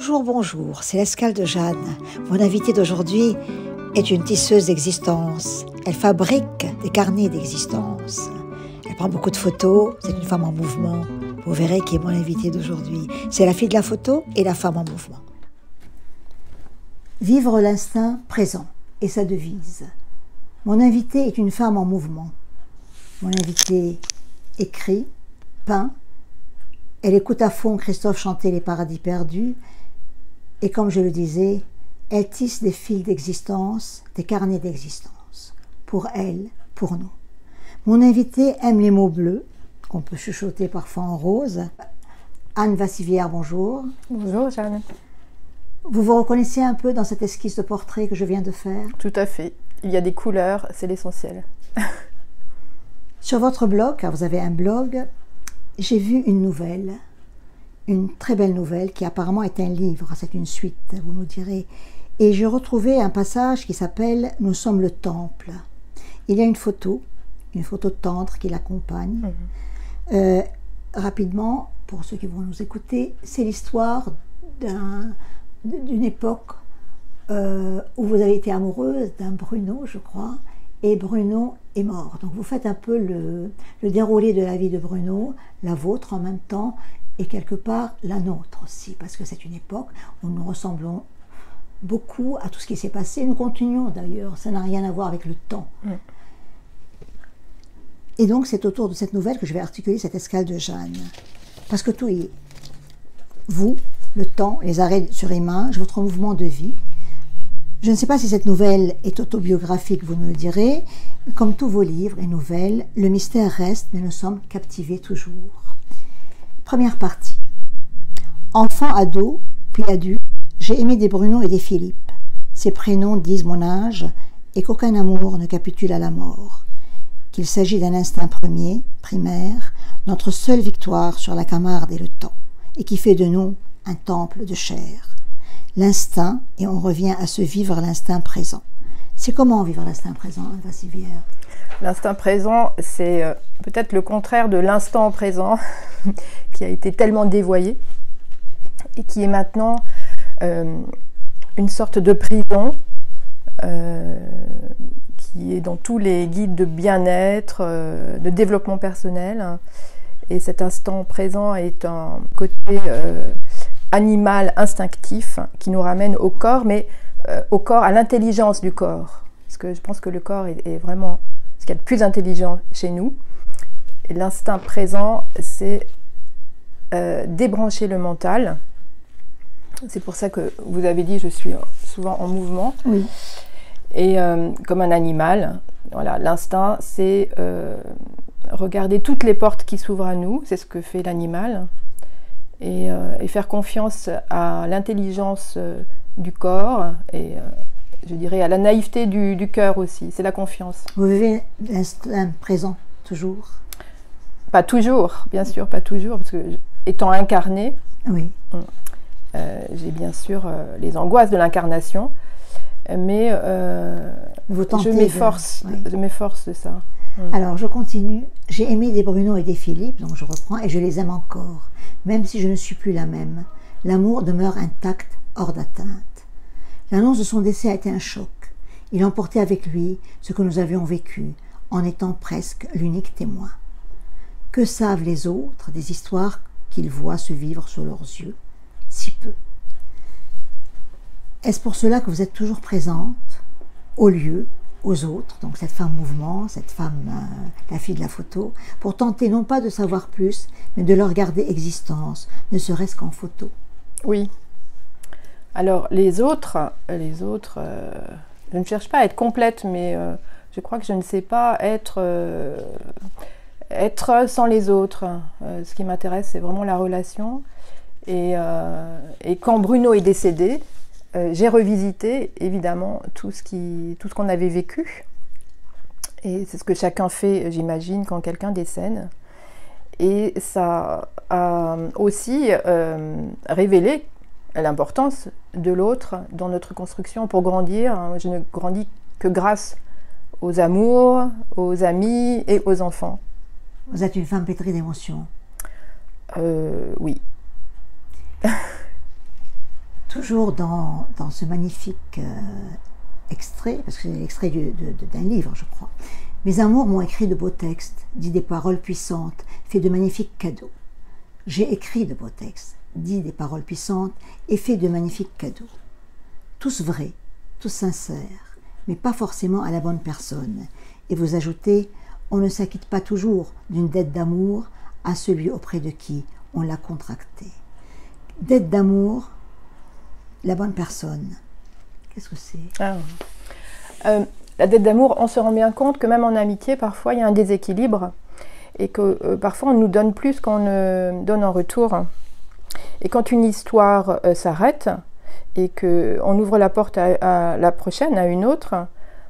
Bonjour, bonjour, c'est l'escale de Jeanne. Mon invitée d'aujourd'hui est une tisseuse d'existence. Elle fabrique des carnets d'existence. Elle prend beaucoup de photos, c'est une femme en mouvement. Vous verrez qui est mon invitée d'aujourd'hui. C'est la fille de la photo et la femme en mouvement. Vivre l'instinct présent est sa devise. Mon invitée est une femme en mouvement. Mon invitée écrit, peint. Elle écoute à fond Christophe chanter Les Paradis perdus. Et comme je le disais, elle tisse des fils d'existence, des carnets d'existence. Pour elle, pour nous. Mon invitée aime les mots bleus, qu'on peut chuchoter parfois en rose. Anne Vassivière, bonjour. Bonjour Jeanne. Vous vous reconnaissez un peu dans cette esquisse de portrait que je viens de faire? Tout à fait. Il y a des couleurs, c'est l'essentiel. Sur votre blog, car vous avez un blog, j'ai vu une nouvelle, une très belle nouvelle qui apparemment est un livre, c'est une suite, vous nous direz. Et j'ai retrouvé un passage qui s'appelle « Nous sommes le temple ». Il y a une photo tendre qui l'accompagne. Rapidement, pour ceux qui vont nous écouter, c'est l'histoire d'une époque où vous avez été amoureuse d'un Bruno, je crois, et Bruno est mort. Donc vous faites un peu le déroulé de la vie de Bruno, la vôtre en même temps, et quelque part la nôtre aussi, parce que c'est une époque où nous ressemblons beaucoup à tout ce qui s'est passé. Nous continuons d'ailleurs, ça n'a rien à voir avec le temps. Et donc c'est autour de cette nouvelle que je vais articuler cette escale de Jeanne. Parce que tout y est. Vous, le temps, les arrêts sur image, votre mouvement de vie. Je ne sais pas si cette nouvelle est autobiographique, vous nous le direz. Comme tous vos livres et nouvelles, le mystère reste, mais nous sommes captivés toujours. Première partie. Enfant, ado, puis adulte, j'ai aimé des Bruno et des Philippe. Ces prénoms disent mon âge et qu'aucun amour ne capitule à la mort. Qu'il s'agit d'un instinct premier, primaire, notre seule victoire sur la Camarde et le temps, et qui fait de nous un temple de chair. L'instinct, et on revient à se vivre l'instinct présent. C'est comment vivre l'instinct présent, Anne Vassivière? L'instinct présent, c'est peut-être le contraire de l'instant présent, qui a été tellement dévoyé, et qui est maintenant une sorte de prison, qui est dans tous les guides de bien-être, de développement personnel. Et cet instant présent est un côté animal, instinctif, qui nous ramène au corps, mais au corps, à l'intelligence du corps. Parce que je pense que le corps est vraiment ce qu'il y a de plus intelligent chez nous. Et l'instinct présent, c'est débrancher le mental. C'est pour ça que vous avez dit, je suis souvent en mouvement. Oui. Et comme un animal, voilà, l'instinct, c'est regarder toutes les portes qui s'ouvrent à nous, c'est ce que fait l'animal, et faire confiance à l'intelligence du corps, et je dirais à la naïveté du cœur aussi, c'est la confiance. Vous vivez l'instinct présent, toujours? Pas toujours, bien sûr, pas toujours, parce que étant incarnée, oui. J'ai bien sûr les angoisses de l'incarnation, mais je m'efforce de ça. Alors, je continue. J'ai aimé des Bruno et des Philippe, donc je reprends, et je les aime encore, même si je ne suis plus la même. L'amour demeure intact, hors d'atteinte. L'annonce de son décès a été un choc. Il emportait avec lui ce que nous avions vécu, en étant presque l'unique témoin. Que savent les autres des histoires qu'ils voient se vivre sous leurs yeux? Si peu. Est-ce pour cela que vous êtes toujours présente, au lieu, aux autres, donc cette femme mouvement, cette femme, la fille de la photo, pour tenter non pas de savoir plus, mais de leur garder existence, ne serait-ce qu'en photo? Oui. Alors les autres, je ne cherche pas à être complète, mais je crois que je ne sais pas être sans les autres. Ce qui m'intéresse, c'est vraiment la relation. Et quand Bruno est décédé, j'ai revisité évidemment tout ce qu'on avait vécu. Et c'est ce que chacun fait, j'imagine, quand quelqu'un décède. Et ça a aussi révélé l'importance de l'autre dans notre construction pour grandir. Je ne grandis que grâce aux amours, aux amis et aux enfants. Vous êtes une femme pétrie d'émotions. Oui. toujours dans ce magnifique extrait, parce que c'est l'extrait d'un livre, je crois. Mes amours m'ont écrit de beaux textes, dit des paroles puissantes, fait de magnifiques cadeaux. J'ai écrit de beaux textes, dit des paroles puissantes et fait de magnifiques cadeaux. Tous vrais, tous sincères, mais pas forcément à la bonne personne. Et vous ajoutez, on ne s'acquitte pas toujours d'une dette d'amour à celui auprès de qui on l'a contractée. Dette d'amour, la bonne personne. Qu'est-ce que c'est? La dette d'amour, on se rend bien compte que même en amitié, parfois, il y a un déséquilibre et que parfois, on nous donne plus qu'on ne donne en retour. Et quand une histoire s'arrête et qu'on ouvre la porte à la prochaine, à une autre,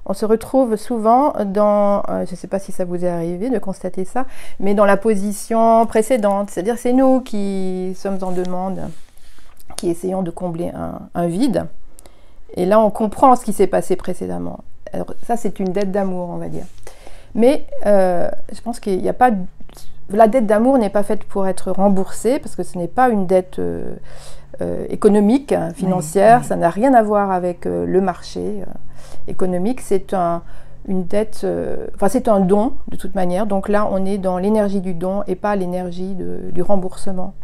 on se retrouve souvent dans, je ne sais pas si ça vous est arrivé de constater ça, mais dans la position précédente. C'est-à-dire c'est nous qui sommes en demande, qui essayons de combler un vide. Et là, on comprend ce qui s'est passé précédemment. Alors ça, c'est une dette d'amour, on va dire. Mais je pense qu'il n'y a pas... La dette d'amour n'est pas faite pour être remboursée, parce que ce n'est pas une dette économique, financière. Oui. Ça n'a rien à voir avec le marché économique. C'est une dette... Enfin, c'est un don, de toute manière. Donc là, on est dans l'énergie du don et pas l'énergie du remboursement.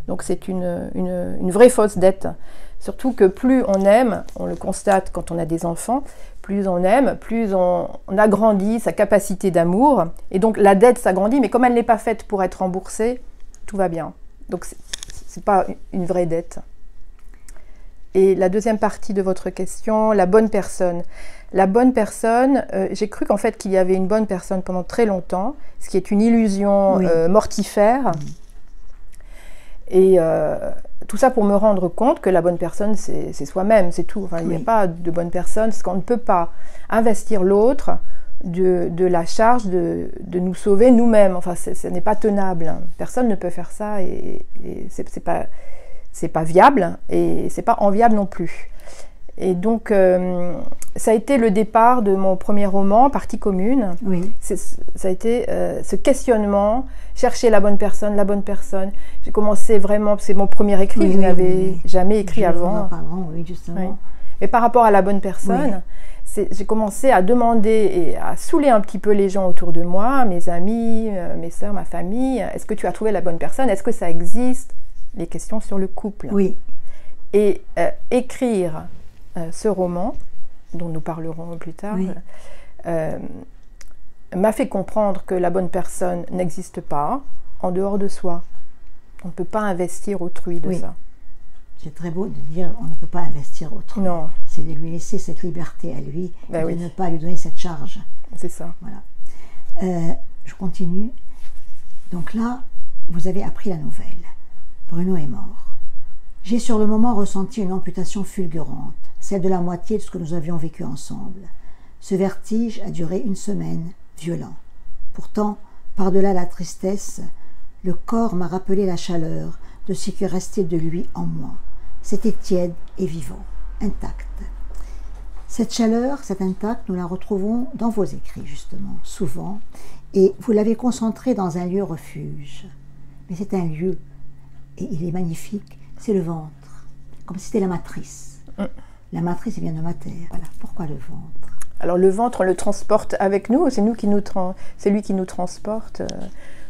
Donc c'est une vraie fausse dette. Surtout que plus on aime, on le constate quand on a des enfants, plus on aime, plus on agrandit sa capacité d'amour. Et donc la dette s'agrandit, mais comme elle n'est pas faite pour être remboursée, tout va bien. Donc ce n'est pas une vraie dette. Et la deuxième partie de votre question, la bonne personne. La bonne personne, j'ai cru qu'en fait qu'il y avait une bonne personne pendant très longtemps, ce qui est une illusion mortifère. Et tout ça pour me rendre compte que la bonne personne, c'est soi-même, c'est tout. Enfin, il n'y a pas de bonne personne, parce qu'on ne peut pas investir l'autre de la charge de nous sauver nous-mêmes. Enfin, ce n'est pas tenable. Personne ne peut faire ça, et c'est pas viable, et c'est pas enviable non plus. Et donc, ça a été le départ de mon premier roman, Partie commune. Oui. Ça a été ce questionnement, chercher la bonne personne, la bonne personne. J'ai commencé vraiment, c'est mon premier écrit, je n'avais jamais écrit avant. Oui, justement. Oui. Mais par rapport à la bonne personne, j'ai commencé à demander et à saouler un petit peu les gens autour de moi, mes amis, mes sœurs, ma famille. Est-ce que tu as trouvé la bonne personne? Est-ce que ça existe? Les questions sur le couple. Oui. Et écrire ce roman, dont nous parlerons plus tard, m'a fait comprendre que la bonne personne n'existe pas en dehors de soi. On ne peut pas investir autrui de ça. C'est très beau de dire on ne peut pas investir autrui. Non. C'est de lui laisser cette liberté à lui, et de ne pas lui donner cette charge. C'est ça. Voilà. Je continue. Donc là, vous avez appris la nouvelle. Bruno est mort. J'ai sur le moment ressenti une amputation fulgurante, celle de la moitié de ce que nous avions vécu ensemble. Ce vertige a duré une semaine, violent. Pourtant, par-delà la tristesse, le corps m'a rappelé la chaleur de ce qui restait de lui en moi. C'était tiède et vivant, intact. Cette chaleur, cet intact, nous la retrouvons dans vos écrits, justement, souvent, et vous l'avez concentré dans un lieu refuge. Mais c'est un lieu, et il est magnifique, c'est le ventre, comme si c'était la matrice. La matrice vient de ma terre. Voilà. Pourquoi le ventre? Alors le ventre, on le transporte avec nous, c'est lui qui nous transporte.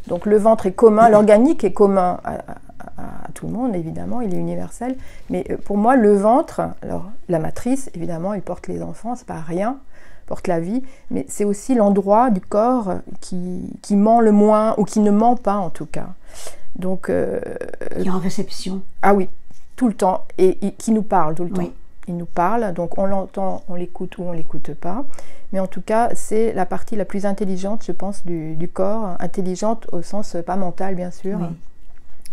Donc le ventre est commun, l'organique est commun à tout le monde, évidemment, il est universel. Mais pour moi, le ventre, alors la matrice, évidemment, il porte les enfants, c'est pas rien, porte la vie, mais c'est aussi l'endroit du corps qui ment le moins, ou qui ne ment pas en tout cas. Donc, qui est en réception. Ah oui, tout le temps, et qui nous parle tout le temps. Oui. Il nous parle, donc on l'entend, on l'écoute ou on ne l'écoute pas. Mais en tout cas, c'est la partie la plus intelligente, je pense, du corps, intelligente au sens pas mental, bien sûr,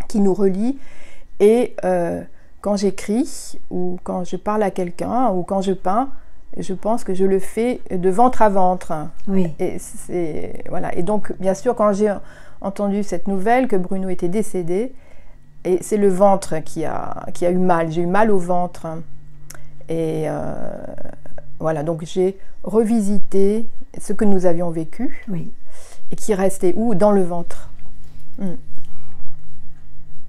qui nous relie. Et quand j'écris, ou quand je parle à quelqu'un, ou quand je peins, je pense que je le fais de ventre à ventre. Oui. Et voilà. Et donc, bien sûr, quand j'ai entendu cette nouvelle que Bruno était décédé, et c'est le ventre qui a eu mal. J'ai eu mal au ventre. Et voilà, donc j'ai revisité ce que nous avions vécu, et qui restait où? Dans le ventre.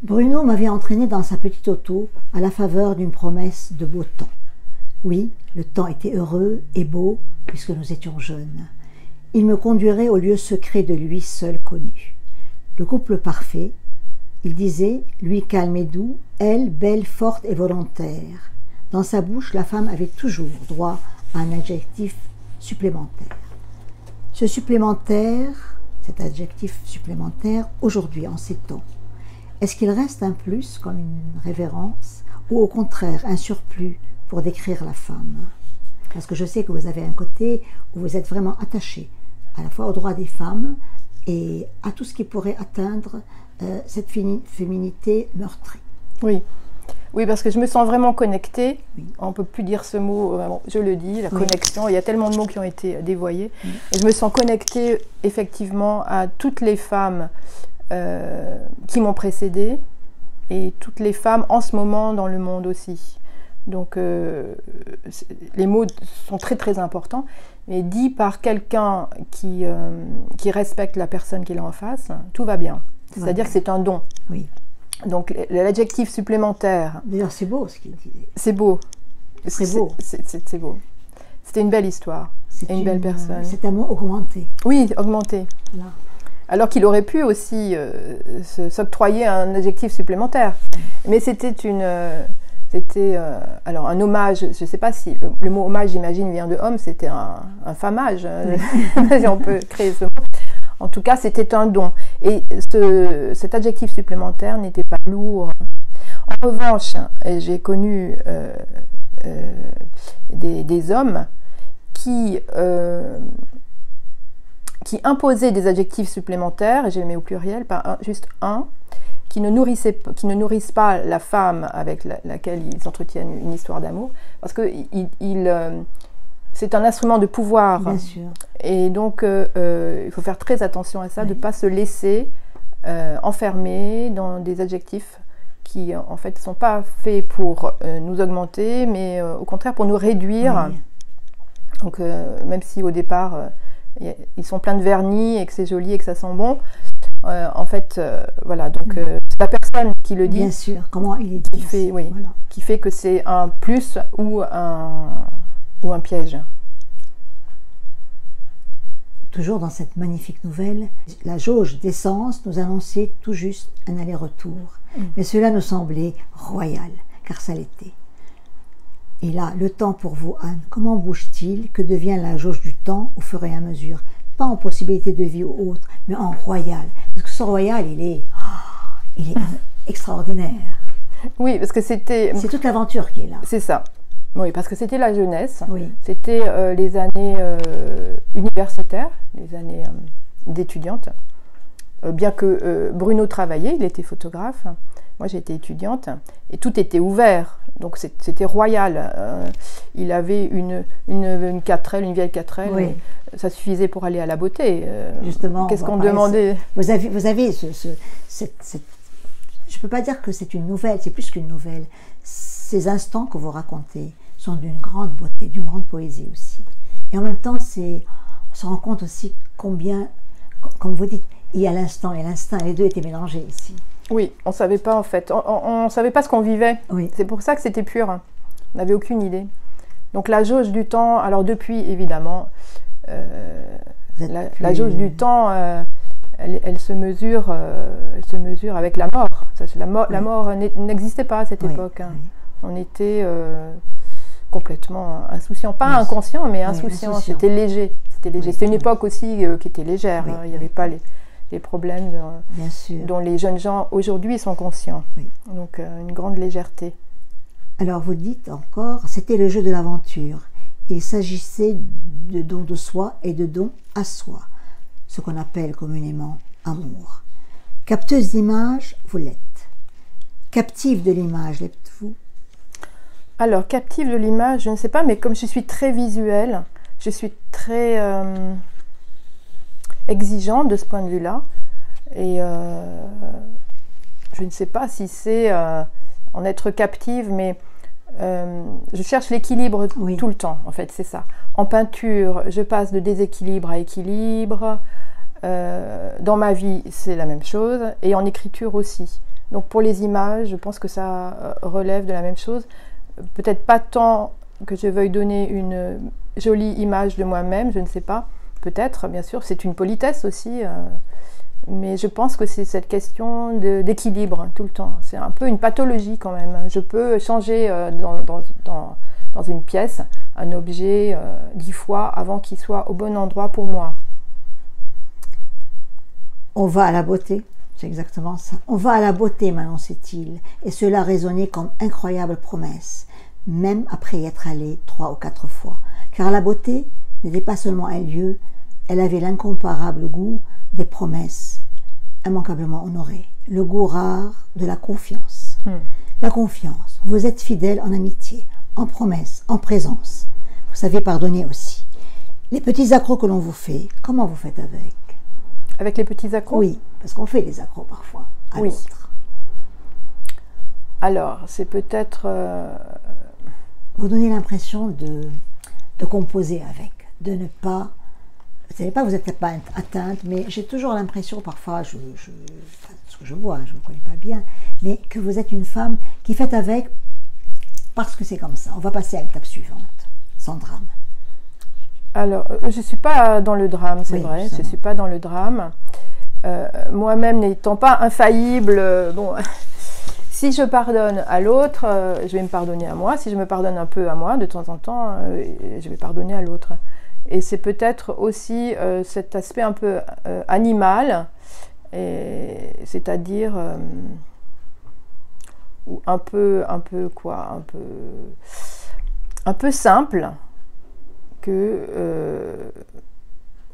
Bruno m'avait entraîné dans sa petite auto à la faveur d'une promesse de beau temps. Oui, le temps était heureux et beau puisque nous étions jeunes. Il me conduirait au lieu secret de lui seul connu. Le couple parfait, il disait, lui calme et doux, elle belle, forte et volontaire. Dans sa bouche, la femme avait toujours droit à un adjectif supplémentaire. Ce supplémentaire, cet adjectif supplémentaire, aujourd'hui en ces temps, est-ce qu'il reste un plus comme une révérence ou au contraire un surplus pour décrire la femme? Parce que je sais que vous avez un côté où vous êtes vraiment attaché à la fois aux droits des femmes et à tout ce qui pourrait atteindre cette féminité meurtrie. Oui. Oui, parce que je me sens vraiment connectée. Oui. On ne peut plus dire ce mot, bon, je le dis, la connexion. Il y a tellement de mots qui ont été dévoyés. Oui. Et je me sens connectée effectivement à toutes les femmes qui m'ont précédée et toutes les femmes en ce moment dans le monde aussi. Donc les mots sont très très importants, mais dit par quelqu'un qui respecte la personne qu'il a en face, tout va bien. C'est-à-dire que c'est un don. Oui. Donc l'adjectif supplémentaire. D'ailleurs c'est beau ce qu'il disait. C'est beau. C'est beau. C'est beau. C'était une belle histoire et une belle personne. C'est un mot augmenté. Oui, augmenté. Là. Alors qu'il aurait pu aussi s'octroyer un adjectif supplémentaire. Mais c'était alors un hommage, je ne sais pas si le mot hommage, j'imagine, vient de homme, c'était un famage, si on peut créer ce mot. En tout cas, c'était un don. Et cet adjectif supplémentaire n'était pas lourd. En revanche, j'ai connu des hommes qui imposaient des adjectifs supplémentaires, et je les mets au pluriel, pas juste un, qui ne nourrissent pas la femme avec laquelle ils entretiennent une histoire d'amour, parce que c'est un instrument de pouvoir. Bien sûr. Et donc, il faut faire très attention à ça, oui. De ne pas se laisser enfermer dans des adjectifs qui, en fait, ne sont pas faits pour nous augmenter, mais au contraire pour nous réduire. Oui. Donc, même si au départ, ils sont pleins de vernis et que c'est joli et que ça sent bon, en fait, voilà, donc c'est la personne qui le dit. Bien sûr, comment il est dit. Qui fait que c'est un plus ou un piège. Toujours dans cette magnifique nouvelle, la jauge d'essence nous annonçait tout juste un aller-retour. Mais cela nous semblait royal, car ça l'était. Et là, le temps pour vous, Anne, comment bouge-t-il? Que devient la jauge du temps au fur et à mesure? Pas en possibilité de vie ou autre, mais en royal. Parce que ce royal, il est extraordinaire. Oui, parce que c'était... C'est toute l'aventure qui est là. C'est ça. Oui, parce que c'était la jeunesse. Oui. C'était les années universitaires, les années d'étudiante. Bien que Bruno travaillait, il était photographe. Moi, j'étais étudiante. Et tout était ouvert. Donc, c'était royal. Il avait une 4L, une vieille 4L. Oui. Ça suffisait pour aller à la beauté. Justement. Qu'est-ce qu'on demandait? Vous avez je ne peux pas dire que c'est une nouvelle, c'est plus qu'une nouvelle. Ces instants que vous racontez sont d'une grande beauté, d'une grande poésie aussi. Et en même temps, on se rend compte aussi combien, comme vous dites, il y a l'instant et l'instinct, les deux étaient mélangés ici. Oui, on ne savait pas en fait, on ne savait pas ce qu'on vivait. Oui. C'est pour ça que c'était pur, on n'avait aucune idée. Donc la jauge du temps, alors depuis évidemment, la jauge du temps, elle se mesure avec la mort. La mort n'existait pas à cette époque. Hein. Oui. On était complètement insouciant, pas inconscient, mais insouciant. C'était léger. C'était une époque aussi qui était légère. Il n'y avait pas les problèmes dont les jeunes gens aujourd'hui sont conscients. Oui. Donc une grande légèreté. Alors vous dites encore, c'était le jeu de l'aventure. Il s'agissait de don de soi et de don à soi, ce qu'on appelle communément amour. Capteuse d'image, vous l'êtes. Captive de l'image, l'êtes-vous? Alors, captive de l'image, je ne sais pas, mais comme je suis très visuelle, je suis très exigeante de ce point de vue-là. Et je ne sais pas si c'est en être captive, mais je cherche l'équilibre tout le temps, en fait, c'est ça. En peinture, je passe de déséquilibre à équilibre. Dans ma vie, c'est la même chose. Et en écriture aussi. Donc pour les images, je pense que ça relève de la même chose. Peut-être pas tant que je veuille donner une jolie image de moi-même, je ne sais pas. Peut-être, bien sûr, c'est une politesse aussi. Mais je pense que c'est cette question d'équilibre tout le temps. C'est un peu une pathologie quand même. Je peux changer dans une pièce un objet 10 fois avant qu'il soit au bon endroit pour moi. On va à la beauté, c'est exactement ça. On va à la beauté, m'annonçait-il, et cela résonnait comme incroyable promesse, même après y être allé 3 ou 4 fois. Car la beauté n'était pas seulement un lieu, elle avait l'incomparable goût des promesses, immanquablement honorées, le goût rare de la confiance. La confiance, vous êtes fidèle en amitié, en promesse, en présence. Vous savez pardonner aussi. Les petits accros que l'on vous fait, comment vous faites avec? Avec les petits accros? Oui, parce qu'on fait des accros parfois à l'autre. Alors, c'est peut-être... Vous donnez l'impression de composer avec, de ne pas... Vous savez pas, vous n'êtes pas atteinte, mais j'ai toujours l'impression, parfois, ce que je vois, je ne vous connais pas bien, mais que vous êtes une femme qui fait avec parce que c'est comme ça. On va passer à l'étape suivante, sans drame. Alors, je ne suis pas dans le drame, c'est vrai, je ne suis pas dans le drame. Moi-même n'étant pas infaillible, bon, si je pardonne à l'autre, je vais me pardonner à moi. Si je me pardonne un peu à moi, de temps en temps, je vais pardonner à l'autre. Et c'est peut-être aussi cet aspect un peu animal, c'est-à-dire un peu simple, que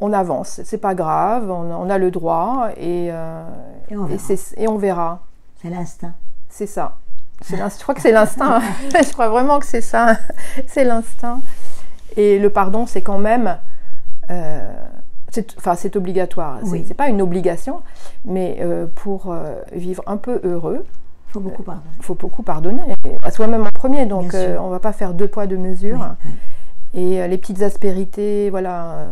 on avance, c'est pas grave, on a le droit et on verra. C'est l'instinct. C'est ça. Je crois que c'est l'instinct. Je crois vraiment que c'est ça. C'est l'instinct. Et le pardon, c'est quand même... c'est obligatoire. Oui. C'est pas une obligation, mais pour vivre un peu heureux, il faut beaucoup pardonner. Il faut beaucoup pardonner, à soi-même en premier. Donc on ne va pas faire 2 poids 2 mesures. Oui. Et les petites aspérités, voilà...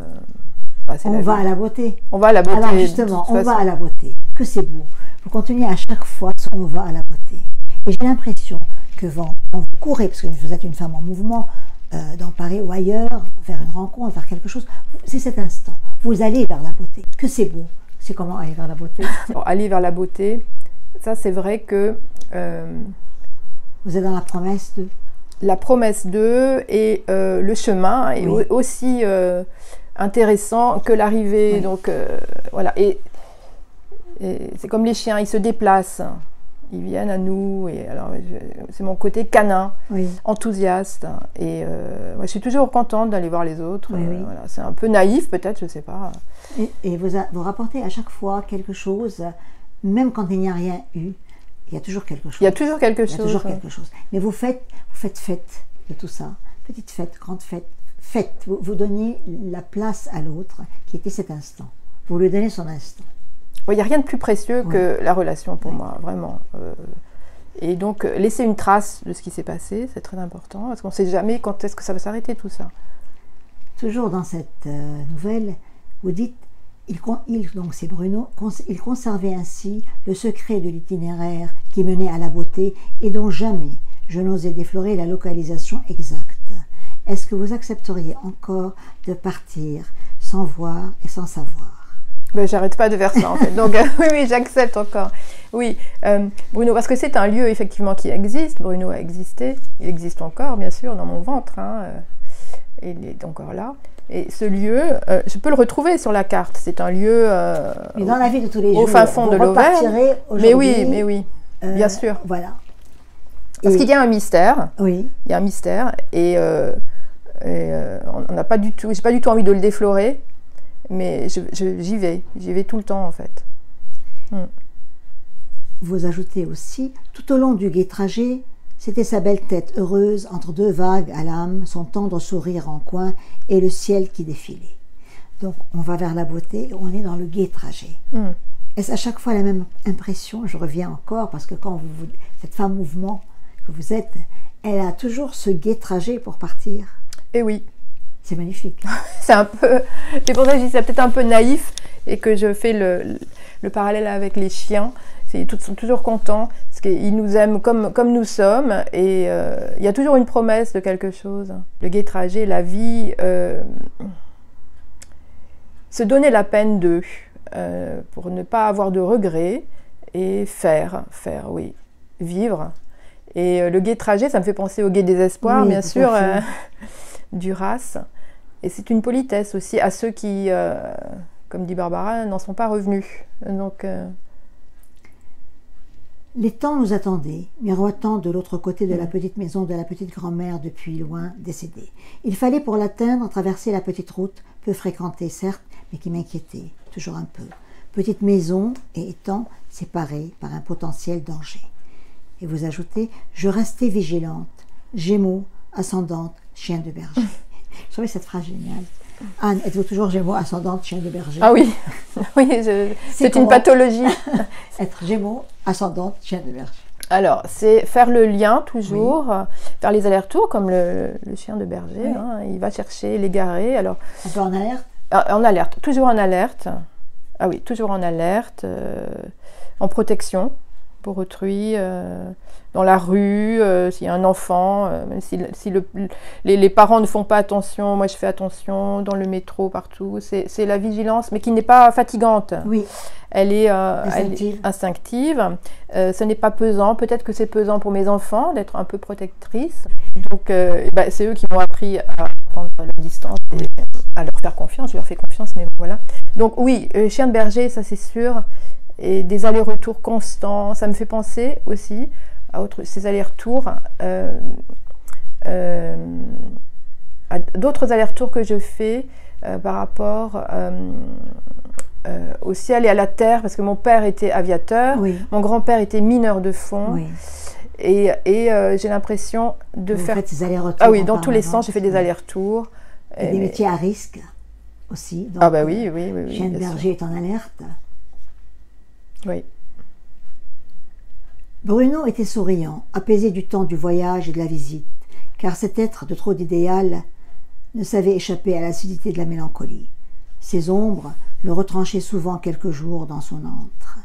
on va à la beauté. On va à la beauté. Alors justement, on va à la beauté. Que c'est beau. Vous continuez à chaque fois ce qu'on va à la beauté. Et j'ai l'impression que quand vous courez, parce que vous êtes une femme en mouvement, dans Paris ou ailleurs, vers une rencontre, vers quelque chose, c'est cet instant. Vous allez vers la beauté. Que c'est beau. C'est comment aller vers la beauté? Alors, aller vers la beauté, ça c'est vrai que... vous êtes dans la promesse de... La promesse d'eux et le chemin est aussi intéressant que l'arrivée. Oui. Donc voilà. Et c'est comme les chiens, ils se déplacent, ils viennent à nous. Et alors c'est mon côté canin, enthousiaste. Et je suis toujours contente d'aller voir les autres. Voilà. C'est un peu naïf peut-être, je ne sais pas. Et vous rapportez à chaque fois quelque chose, même quand il n'y a rien eu. Il y a toujours quelque chose. Il y a toujours quelque chose. Il y a toujours quelque chose. Mais vous faites fête de tout ça. Petite fête, grande fête. Fête. Vous donnez la place à l'autre qui était cet instant. Vous lui donnez son instant. Il n'y a rien de plus précieux que la relation pour moi, vraiment. Et donc, laisser une trace de ce qui s'est passé, c'est très important. Parce qu'on ne sait jamais quand est-ce que ça va s'arrêter tout ça. Toujours dans cette nouvelle, vous dites... donc c'est Bruno, il conservait ainsi le secret de l'itinéraire qui menait à la beauté et dont jamais je n'osais déflorer la localisation exacte. Est-ce que vous accepteriez encore de partir sans voir et sans savoir? J'arrête pas de faire ça en fait, donc oui, j'accepte encore. Oui, Bruno, parce que c'est un lieu effectivement qui existe, Bruno a existé, il existe encore bien sûr dans mon ventre, il est encore là. Et ce lieu, je peux le retrouver sur la carte. C'est un lieu mais dans la vie de tous les jours, au fin fond de l'Auvergne. Mais oui, bien sûr. Voilà. Parce qu'il y a un mystère. Oui. Il y a un mystère et on n'a pas du tout. J'ai pas du tout envie de le déflorer, mais j'y vais tout le temps en fait. Vous ajoutez aussi, tout au long du gai trajet. C'était sa belle tête heureuse entre 2 vagues à l'âme, son tendre sourire en coin et le ciel qui défilait. Donc on va vers la beauté, on est dans le gai trajet. Est-ce à chaque fois la même impression? Je reviens encore parce que quand cette femme mouvement que vous êtes, elle a toujours ce gai trajet pour partir. Eh oui. C'est magnifique. C'est pour ça que je dis c'est peut-être un peu naïf et que je fais le parallèle avec les chiens. Ils sont toujours contents, parce qu'ils nous aiment comme nous sommes, et il y a toujours une promesse de quelque chose. Le gai trajet, la vie, se donner la peine d'eux, pour ne pas avoir de regrets, et faire, oui, vivre. Et le gai trajet, ça me fait penser au gai désespoir, oui, bien sûr, Duras. Et c'est une politesse aussi à ceux qui, comme dit Barbara, n'en sont pas revenus. Donc, les temps nous attendaient, miroitant de l'autre côté de la petite maison de la petite grand-mère depuis loin décédée. Il fallait pour l'atteindre traverser la petite route, peu fréquentée certes, mais qui m'inquiétait, toujours un peu. Petite maison et étang séparés par un potentiel danger. Et vous ajoutez, je restais vigilante, Gémeaux, ascendante, chien de berger. Je trouvais cette phrase géniale. Anne, êtes-vous toujours Gémeaux, ascendante, chien de berger? Ah oui, oui, c'est une pathologie. Être Gémeaux, ascendante, chien de berger. Alors, c'est faire le lien toujours, oui. Faire les allers-retours comme le chien de berger. Oui. Hein, il va chercher l'égaré. Alors, un peu en alerte? En alerte, toujours en alerte. Ah oui, toujours en alerte, en protection pour autrui, dans la rue, s'il y a un enfant, même si les parents ne font pas attention, moi je fais attention, dans le métro, partout. C'est la vigilance, mais qui n'est pas fatigante. Oui. Elle est instinctive. Ce n'est pas pesant. Peut-être que c'est pesant pour mes enfants d'être un peu protectrice. Donc, c'est eux qui m'ont appris à prendre la distance et à leur faire confiance. Je leur fais confiance, mais voilà. Donc oui, chien de berger, ça c'est sûr. Et des allers-retours constants. Ça me fait penser aussi à ces allers-retours, à d'autres allers-retours que je fais par rapport au ciel et à la terre, parce que mon père était aviateur, oui. Mon grand-père était mineur de fond, oui. Et j'ai l'impression de faire... Vous faites ces allers-retours? Ah oui, dans tous les sens, j'ai fait des allers-retours. Et des métiers à risque aussi. Donc, ah bah oui. Chien de berger est en alerte. Oui. Bruno était souriant, apaisé du temps du voyage et de la visite, car cet être de trop d'idéal ne savait échapper à l'acidité de la mélancolie. Ses ombres le retranchaient souvent quelques jours dans son antre,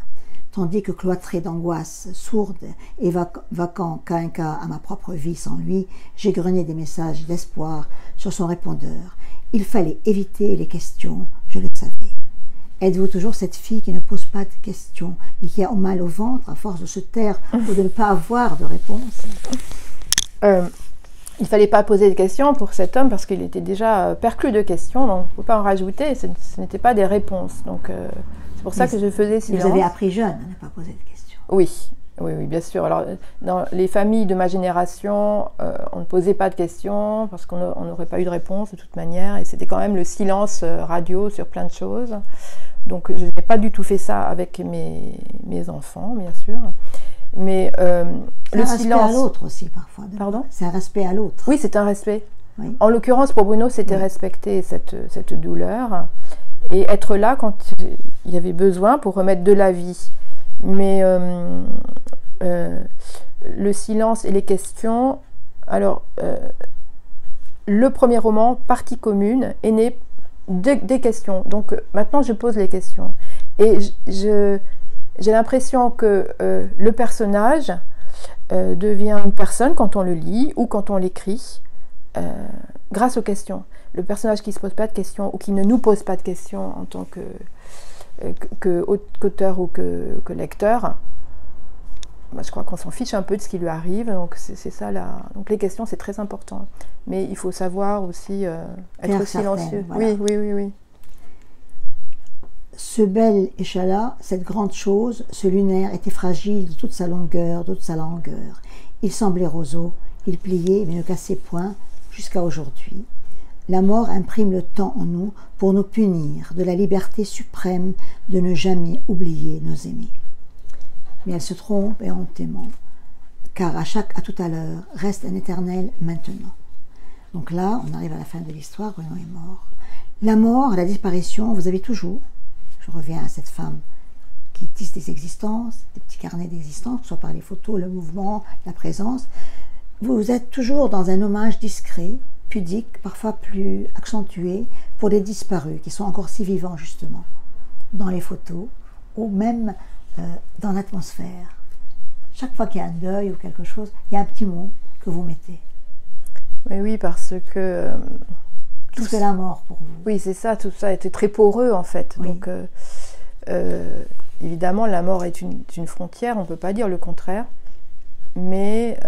tandis que cloîtré d'angoisse, sourde et vacant qu'à un cas à ma propre vie sans lui, j'égrenais des messages d'espoir sur son répondeur. Il fallait éviter les questions, je le savais. Êtes-vous toujours cette fille qui ne pose pas de questions et qui a mal au ventre à force de se taire ou de ne pas avoir de réponse? Il ne fallait pas poser de questions pour cet homme parce qu'il était déjà perclus de questions, donc il ne faut pas en rajouter, ce n'était pas des réponses. Donc c'est pour ça que je faisais silence. Vous avez appris jeune à ne pas poser de questions. Oui, bien sûr. Alors, dans les familles de ma génération, on ne posait pas de questions parce qu'on n'aurait pas eu de réponse de toute manière, et c'était quand même le silence radio sur plein de choses. Donc je n'ai pas du tout fait ça avec mes enfants, bien sûr. Mais le silence... C'est un respect à l'autre aussi, parfois. Pardon ? C'est un respect à l'autre. Oui, c'est un respect. Oui. En l'occurrence, pour Bruno, c'était respecter cette douleur et être là quand il y avait besoin pour remettre de la vie. Mais le silence et les questions... Alors, le premier roman, Partie commune, est né des questions. Donc maintenant, je pose les questions. Et j'ai l'impression que le personnage devient une personne quand on le lit ou quand on l'écrit, grâce aux questions. Le personnage qui ne se pose pas de questions ou qui ne nous pose pas de questions en tant qu'auteur ou que lecteur, je crois qu'on s'en fiche un peu de ce qui lui arrive, donc c'est ça là. Donc les questions, c'est très important. Mais il faut savoir aussi être silencieux. Voilà. Oui. Ce bel échalas, cette grande chose, ce lunaire était fragile de toute sa longueur, de toute sa langueur. Il semblait roseau, il pliait mais ne cassait point jusqu'à aujourd'hui. La mort imprime le temps en nous pour nous punir de la liberté suprême de ne jamais oublier nos aimés. Mais elle se trompe éhontément, car à tout à l'heure reste un éternel maintenant. Donc là, on arrive à la fin de l'histoire, Bruno est mort. La mort, la disparition, vous avez toujours, je reviens à cette femme qui tisse des existences, des petits carnets d'existence, soit par les photos, le mouvement, la présence. Vous êtes toujours dans un hommage discret, pudique, parfois plus accentué, pour les disparus, qui sont encore si vivants justement, dans les photos, ou même dans l'atmosphère. Chaque fois qu'il y a un deuil ou quelque chose, il y a un petit mot que vous mettez. Mais oui, parce que... Qu'est-ce que la mort pour vous? Oui, c'est ça, tout ça était très poreux en fait. Oui. Donc, évidemment, la mort est une frontière, on ne peut pas dire le contraire. Mais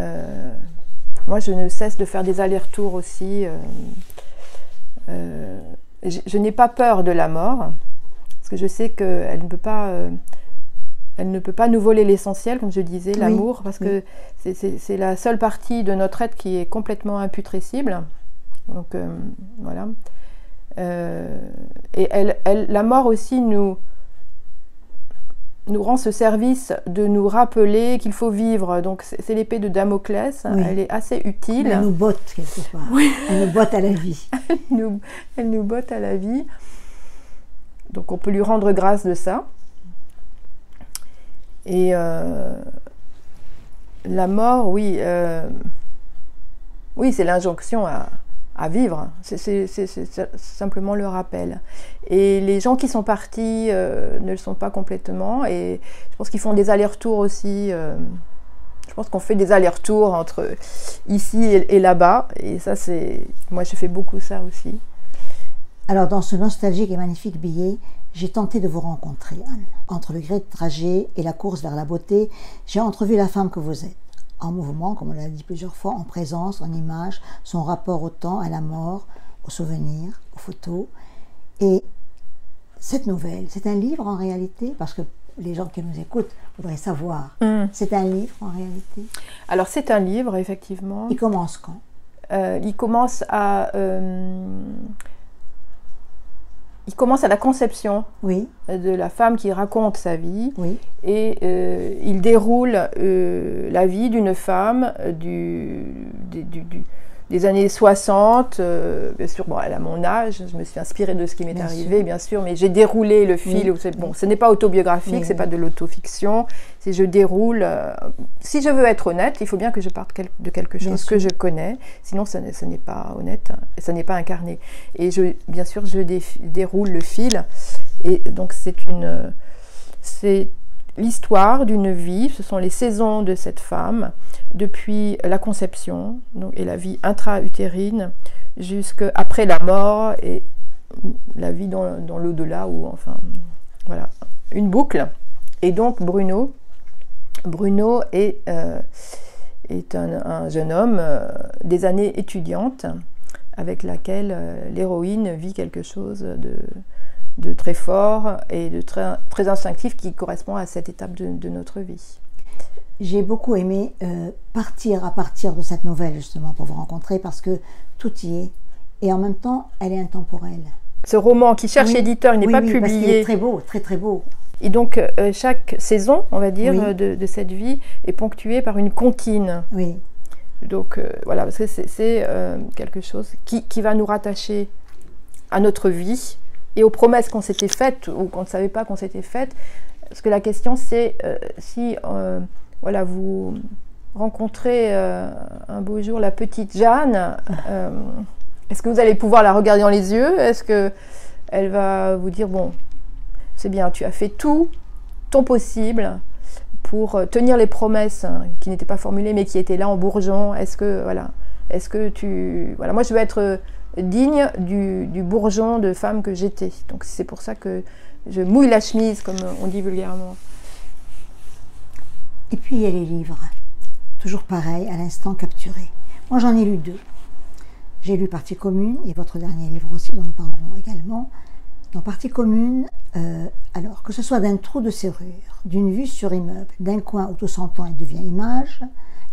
moi, je ne cesse de faire des allers-retours aussi. Je n'ai pas peur de la mort, parce que je sais qu'elle ne peut pas... elle ne peut pas nous voler l'essentiel, comme je disais, l'amour, parce que c'est la seule partie de notre être qui est complètement imputrescible. Donc, voilà. Et la mort aussi nous rend ce service de nous rappeler qu'il faut vivre. Donc, c'est l'épée de Damoclès. Oui. Elle est assez utile. Mais elle nous botte quelque part. Oui. Elle nous botte à la vie. Elle nous botte à la vie. Donc, on peut lui rendre grâce de ça. Et la mort, oui, oui, c'est l'injonction à vivre. C'est simplement le rappel. Et les gens qui sont partis ne le sont pas complètement. Et je pense qu'ils font des allers-retours aussi. Je pense qu'on fait des allers-retours entre ici et là-bas. Et ça, moi, je fais beaucoup ça aussi. Alors, dans ce nostalgique et magnifique billet, j'ai tenté de vous rencontrer, Anne. Entre le gré de trajet et la course vers la beauté, j'ai entrevu la femme que vous êtes. En mouvement, comme on l'a dit plusieurs fois, en présence, en image, son rapport au temps, à la mort, aux souvenirs, aux photos. Et cette nouvelle, c'est un livre en réalité, parce que les gens qui nous écoutent voudraient savoir. C'est un livre en réalité? Alors c'est un livre, effectivement. Il commence quand? Il commence à la conception de la femme qui raconte sa vie, et il déroule la vie d'une femme des années 60, bien sûr, bon, elle a mon âge, je me suis inspirée de ce qui m'est arrivé, bien sûr, mais j'ai déroulé le fil. Bon, ce n'est pas autobiographique, c'est pas de l'autofiction, c'est je déroule. Si je veux être honnête, il faut bien que je parte de quelque chose que je connais, sinon ce n'est pas honnête, ça n'est pas incarné. Et bien sûr, je déroule le fil, et donc c'est l'histoire d'une vie, ce sont les saisons de cette femme, depuis la conception et la vie intra-utérine, jusqu'après la mort et la vie dans l'au-delà, ou enfin, voilà, une boucle. Et donc Bruno est un jeune homme des années étudiantes, avec laquelle l'héroïne vit quelque chose de très fort et de très instinctif qui correspond à cette étape de notre vie. J'ai beaucoup aimé partir à partir de cette nouvelle justement pour vous rencontrer, parce que tout y est et en même temps elle est intemporelle. Ce roman qui cherche éditeur, il n'est pas publié. Parce qu'il est très beau, très très beau. Et donc chaque saison, on va dire, de cette vie est ponctuée par une comptine. Oui. Donc voilà, parce que c'est quelque chose qui va nous rattacher à notre vie et aux promesses qu'on s'était faites ou qu'on ne savait pas qu'on s'était faites. Parce que la question c'est si voilà, vous rencontrez un beau jour la petite Jeanne, est-ce que vous allez pouvoir la regarder dans les yeux? Est-ce qu'elle va vous dire, bon, c'est bien, tu as fait tout ton possible pour tenir les promesses qui n'étaient pas formulées mais qui étaient là en bourgeon? Est-ce que tu... Voilà, moi je veux être digne du bourgeon de femme que j'étais. Donc c'est pour ça que je mouille la chemise, comme on dit vulgairement. Et puis il y a les livres, toujours pareil, à l'instant capturé. Moi j'en ai lu 2. J'ai lu Partie commune et votre dernier livre aussi, dont nous parlerons également. Dans Partie commune, alors que ce soit d'un trou de serrure, d'une vue sur immeuble, d'un coin où tout s'entend et devient image,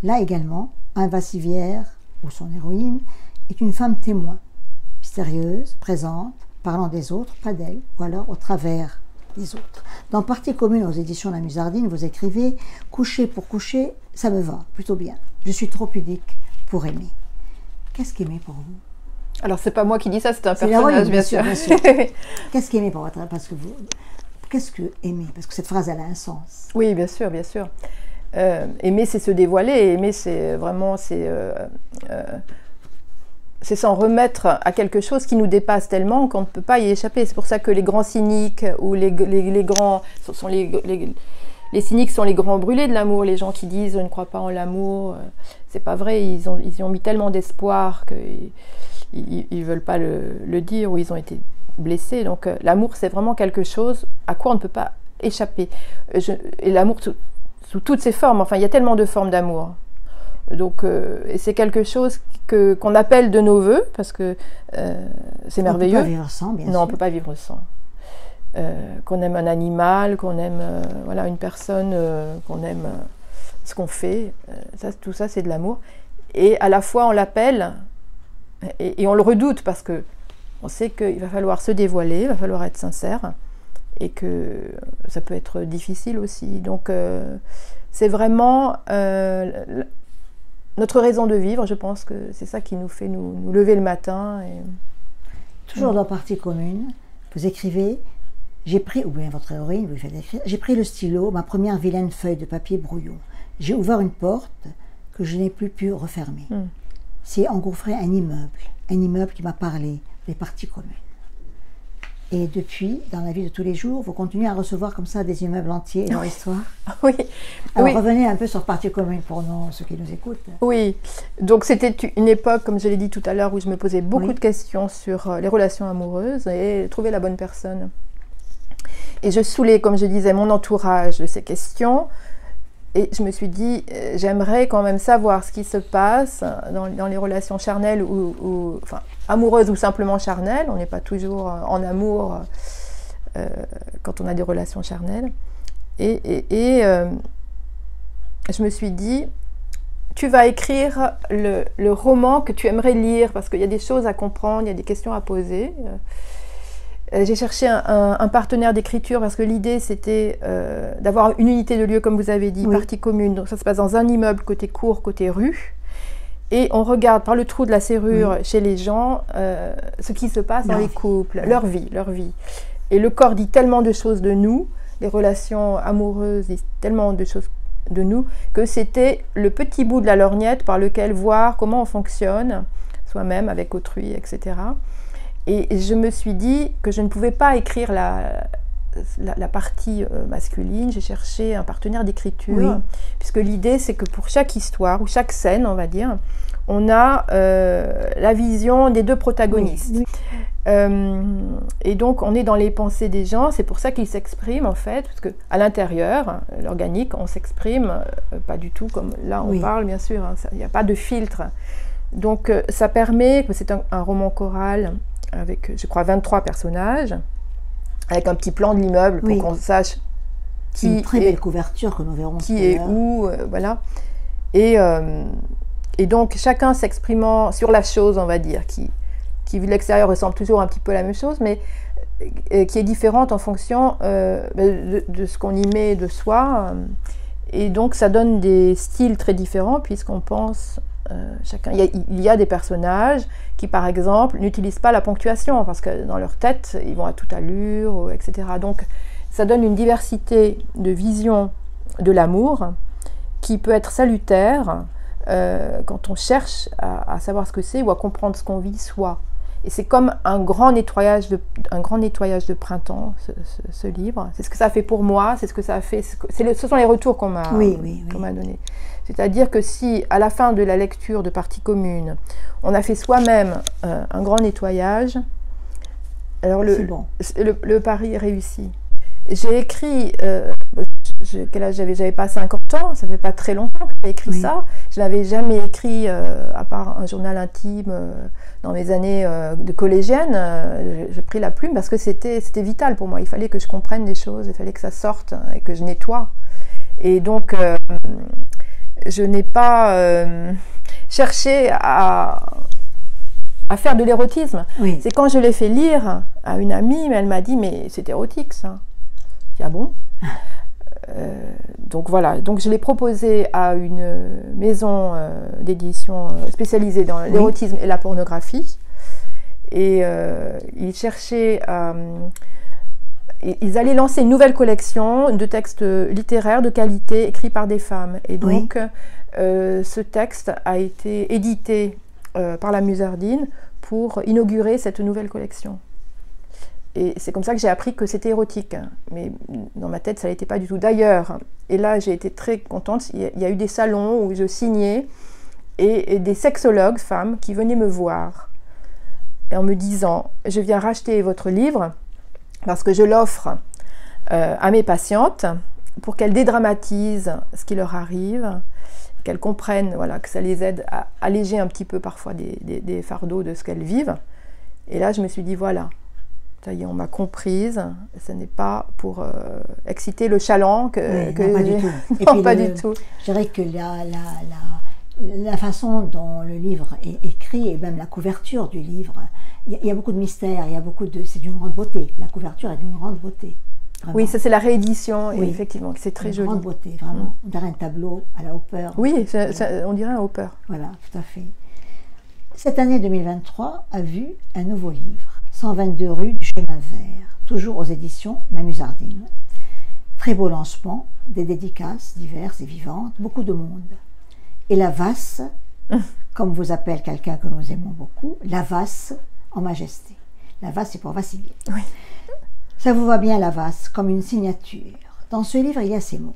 là également, un Vassivière, où son héroïne est une femme témoin, mystérieuse, présente, parlant des autres, pas d'elle, ou alors au travers des autres. Dans Partie commune aux éditions La Musardine, vous écrivez « Coucher pour coucher, ça me va, plutôt bien. Je suis trop pudique pour aimer. » Qu'est-ce qu'aimer pour vous? Alors, c'est pas moi qui dis ça, c'est un personnage, bien sûr. Qu'est-ce qu'aimer pour votre... Qu'est-ce que aimer? Parce que cette phrase, elle a un sens. Oui, bien sûr, bien sûr. Aimer, c'est se dévoiler. Aimer, c'est vraiment... c'est s'en remettre à quelque chose qui nous dépasse tellement qu'on ne peut pas y échapper. C'est pour ça que les grands cyniques ou les grands... Ce sont les Les cyniques sont les grands brûlés de l'amour, les gens qui disent « je ne crois pas en l'amour ». C'est pas vrai, ils y ont mis tellement d'espoir qu'ils ne veulent pas le dire, ou ils ont été blessés. Donc l'amour, c'est vraiment quelque chose à quoi on ne peut pas échapper. Et l'amour sous toutes ses formes, enfin il y a tellement de formes d'amour. Donc et c'est quelque chose qu'on appelle de nos voeux, parce que c'est merveilleux. On ne peut pas vivre sans, bien sûr. Non, on ne peut pas vivre sans. Qu'on aime un animal, qu'on aime voilà, une personne, qu'on aime ce qu'on fait, tout ça c'est de l'amour. Et à la fois on l'appelle et on le redoute, parce que on sait qu'il va falloir se dévoiler, il va falloir être sincère, et que ça peut être difficile aussi. Donc c'est vraiment notre raison de vivre, je pense que c'est ça qui nous fait nous lever le matin. Toujours dans Partie commune, vous écrivez: j'ai pris, ou bien votre héroïne, vous faites écrire, j'ai pris le stylo, ma première vilaine feuille de papier brouillon. J'ai ouvert une porte que je n'ai plus pu refermer. C'est engouffré un immeuble qui m'a parlé des parties communes. Et depuis, dans la vie de tous les jours, vous continuez à recevoir comme ça des immeubles entiers et leur histoire. Oui. Alors oui. Revenez un peu sur Partie commune pour ceux qui nous écoutent. Oui, donc c'était une époque, comme je l'ai dit tout à l'heure, où je me posais beaucoup de questions sur les relations amoureuses et trouver la bonne personne. Et je saoulais, comme je disais, mon entourage de ces questions. Et je me suis dit, j'aimerais quand même savoir ce qui se passe dans les relations charnelles, enfin, amoureuses ou simplement charnelles. On n'est pas toujours en amour quand on a des relations charnelles. Et je me suis dit, tu vas écrire le roman que tu aimerais lire, parce qu'il y a des choses à comprendre, il y a des questions à poser. J'ai cherché un partenaire d'écriture, parce que l'idée c'était d'avoir une unité de lieu, comme vous avez dit, partie commune. Donc ça se passe dans un immeuble, côté cour, côté rue. Et on regarde par le trou de la serrure chez les gens ce qui se passe dans les couples, leur vie. Et le corps dit tellement de choses de nous, les relations amoureuses disent tellement de choses de nous, que c'était le petit bout de la lorgnette par lequel voir comment on fonctionne, soi-même, avec autrui, etc. Et je me suis dit que je ne pouvais pas écrire la partie masculine. J'ai cherché un partenaire d'écriture, puisque l'idée c'est que pour chaque histoire, ou chaque scène, on va dire, on a la vision des deux protagonistes. Et donc on est dans les pensées des gens, c'est pour ça qu'ils s'expriment en fait, parce qu'à l'intérieur, l'organique, on s'exprime pas du tout comme là on parle, bien sûr, il n'y a pas de filtre. Donc ça permet, que c'est un roman choral, avec, je crois, 23 personnages, avec un petit plan de l'immeuble pour qu'on sache qui une très belle couverture que nous verrons qui est où, voilà. Et donc, chacun s'exprimant sur la chose, on va dire, qui vu de l'extérieur ressemble toujours un petit peu à la même chose, mais qui est différente en fonction de ce qu'on y met de soi. Et donc, ça donne des styles très différents, puisqu'on pense... chacun. Il y a des personnages qui, par exemple, n'utilisent pas la ponctuation, parce que dans leur tête, ils vont à toute allure, etc. Donc, ça donne une diversité de vision de l'amour qui peut être salutaire quand on cherche à savoir ce que c'est ou à comprendre ce qu'on vit soi. Et c'est comme un grand nettoyage de printemps, ce livre. C'est ce que ça a fait pour moi, c'est ce que ça a fait. Ce sont les retours qu'on m'a donnés. C'est-à-dire que si, à la fin de la lecture de Partie commune, on a fait soi-même un grand nettoyage, alors le pari est réussi. J'ai écrit, quel âge j'avais? J'avais pas 50 ans, ça fait pas très longtemps que j'ai écrit ça. Je n'avais jamais écrit, à part un journal intime, dans mes années de collégienne. J'ai pris la plume parce que c'était vital pour moi. Il fallait que je comprenne des choses, il fallait que ça sorte et que je nettoie. Et donc... je n'ai pas cherché à faire de l'érotisme. C'est quand je l'ai fait lire à une amie, mais elle m'a dit « mais c'est érotique ça ». J'ai dit « ah bon ?» Donc voilà, donc je l'ai proposé à une maison d'édition spécialisée dans l'érotisme et la pornographie. Et ils cherchaient à... Ils allaient lancer une nouvelle collection de textes littéraires de qualité écrits par des femmes. Et donc, ce texte a été édité par la Musardine pour inaugurer cette nouvelle collection. Et c'est comme ça que j'ai appris que c'était érotique. Mais dans ma tête, ça ne l'était pas du tout. D'ailleurs, et là j'ai été très contente, il y a eu des salons où je signais et des sexologues, femmes, qui venaient me voir en me disant « Je viens racheter votre livre parce que je l'offre à mes patientes pour qu'elles dédramatisent ce qui leur arrive, qu'elles comprennent voilà, que ça les aide à alléger un petit peu parfois des fardeaux de ce qu'elles vivent. » Et là, je me suis dit « Voilà. » Ça y est, on m'a comprise, ce n'est pas pour exciter le chaland que non, pas du tout. Et non, puis pas du tout. Je dirais que la façon dont le livre est écrit, et même la couverture du livre, il y a beaucoup de mystères, c'est d'une grande beauté. La couverture est d'une grande beauté. Vraiment. Oui, ça c'est la réédition, oui. Et effectivement, c'est très joli. Une grande beauté, vraiment. On dirait un tableau à la Hopper. Oui, on dirait un Hopper. Voilà, tout à fait. Cette année 2023 a vu un nouveau livre. 122 rue du Chemin Vert, toujours aux éditions La Musardine. Très beau lancement, des dédicaces diverses et vivantes, beaucoup de monde. Et la Vasse, comme vous appelle quelqu'un que nous aimons beaucoup, la Vasse en majesté. La Vasse, c'est pour Vassili. Oui. Ça vous va bien, la Vasse, comme une signature. Dans ce livre, il y a ces mots.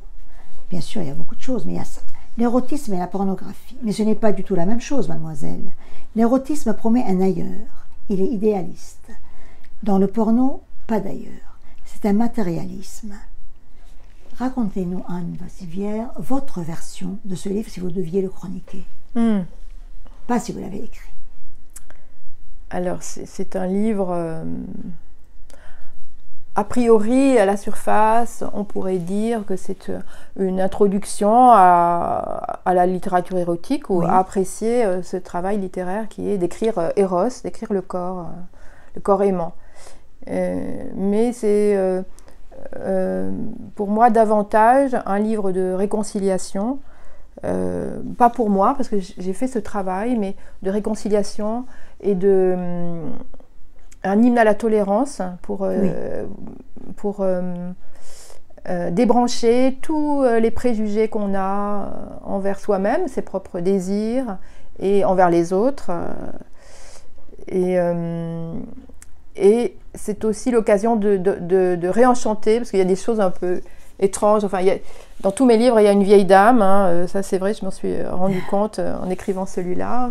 Bien sûr, il y a beaucoup de choses, mais il y a ça. L'érotisme et la pornographie. Mais ce n'est pas du tout la même chose, mademoiselle. L'érotisme promet un ailleurs. Il est idéaliste. Dans le porno, pas d'ailleurs. C'est un matérialisme. Racontez-nous, Anne Vassivière, votre version de ce livre si vous deviez le chroniquer. Pas si vous l'avez écrit. Alors, c'est un livre, a priori, à la surface, on pourrait dire que c'est une introduction à la littérature érotique ou à apprécier ce travail littéraire qui est d'écrire Eros, d'écrire le corps aimant. Mais c'est pour moi davantage un livre de réconciliation, pas pour moi parce que j'ai fait ce travail, mais de réconciliation et un hymne à la tolérance pour débrancher tous les préjugés qu'on a envers soi-même, ses propres désirs et envers les autres. Et c'est aussi l'occasion de réenchanter, parce qu'il y a des choses un peu étranges. Enfin, dans tous mes livres, il y a une vieille dame. Ça, c'est vrai, je m'en suis rendu compte en écrivant celui-là.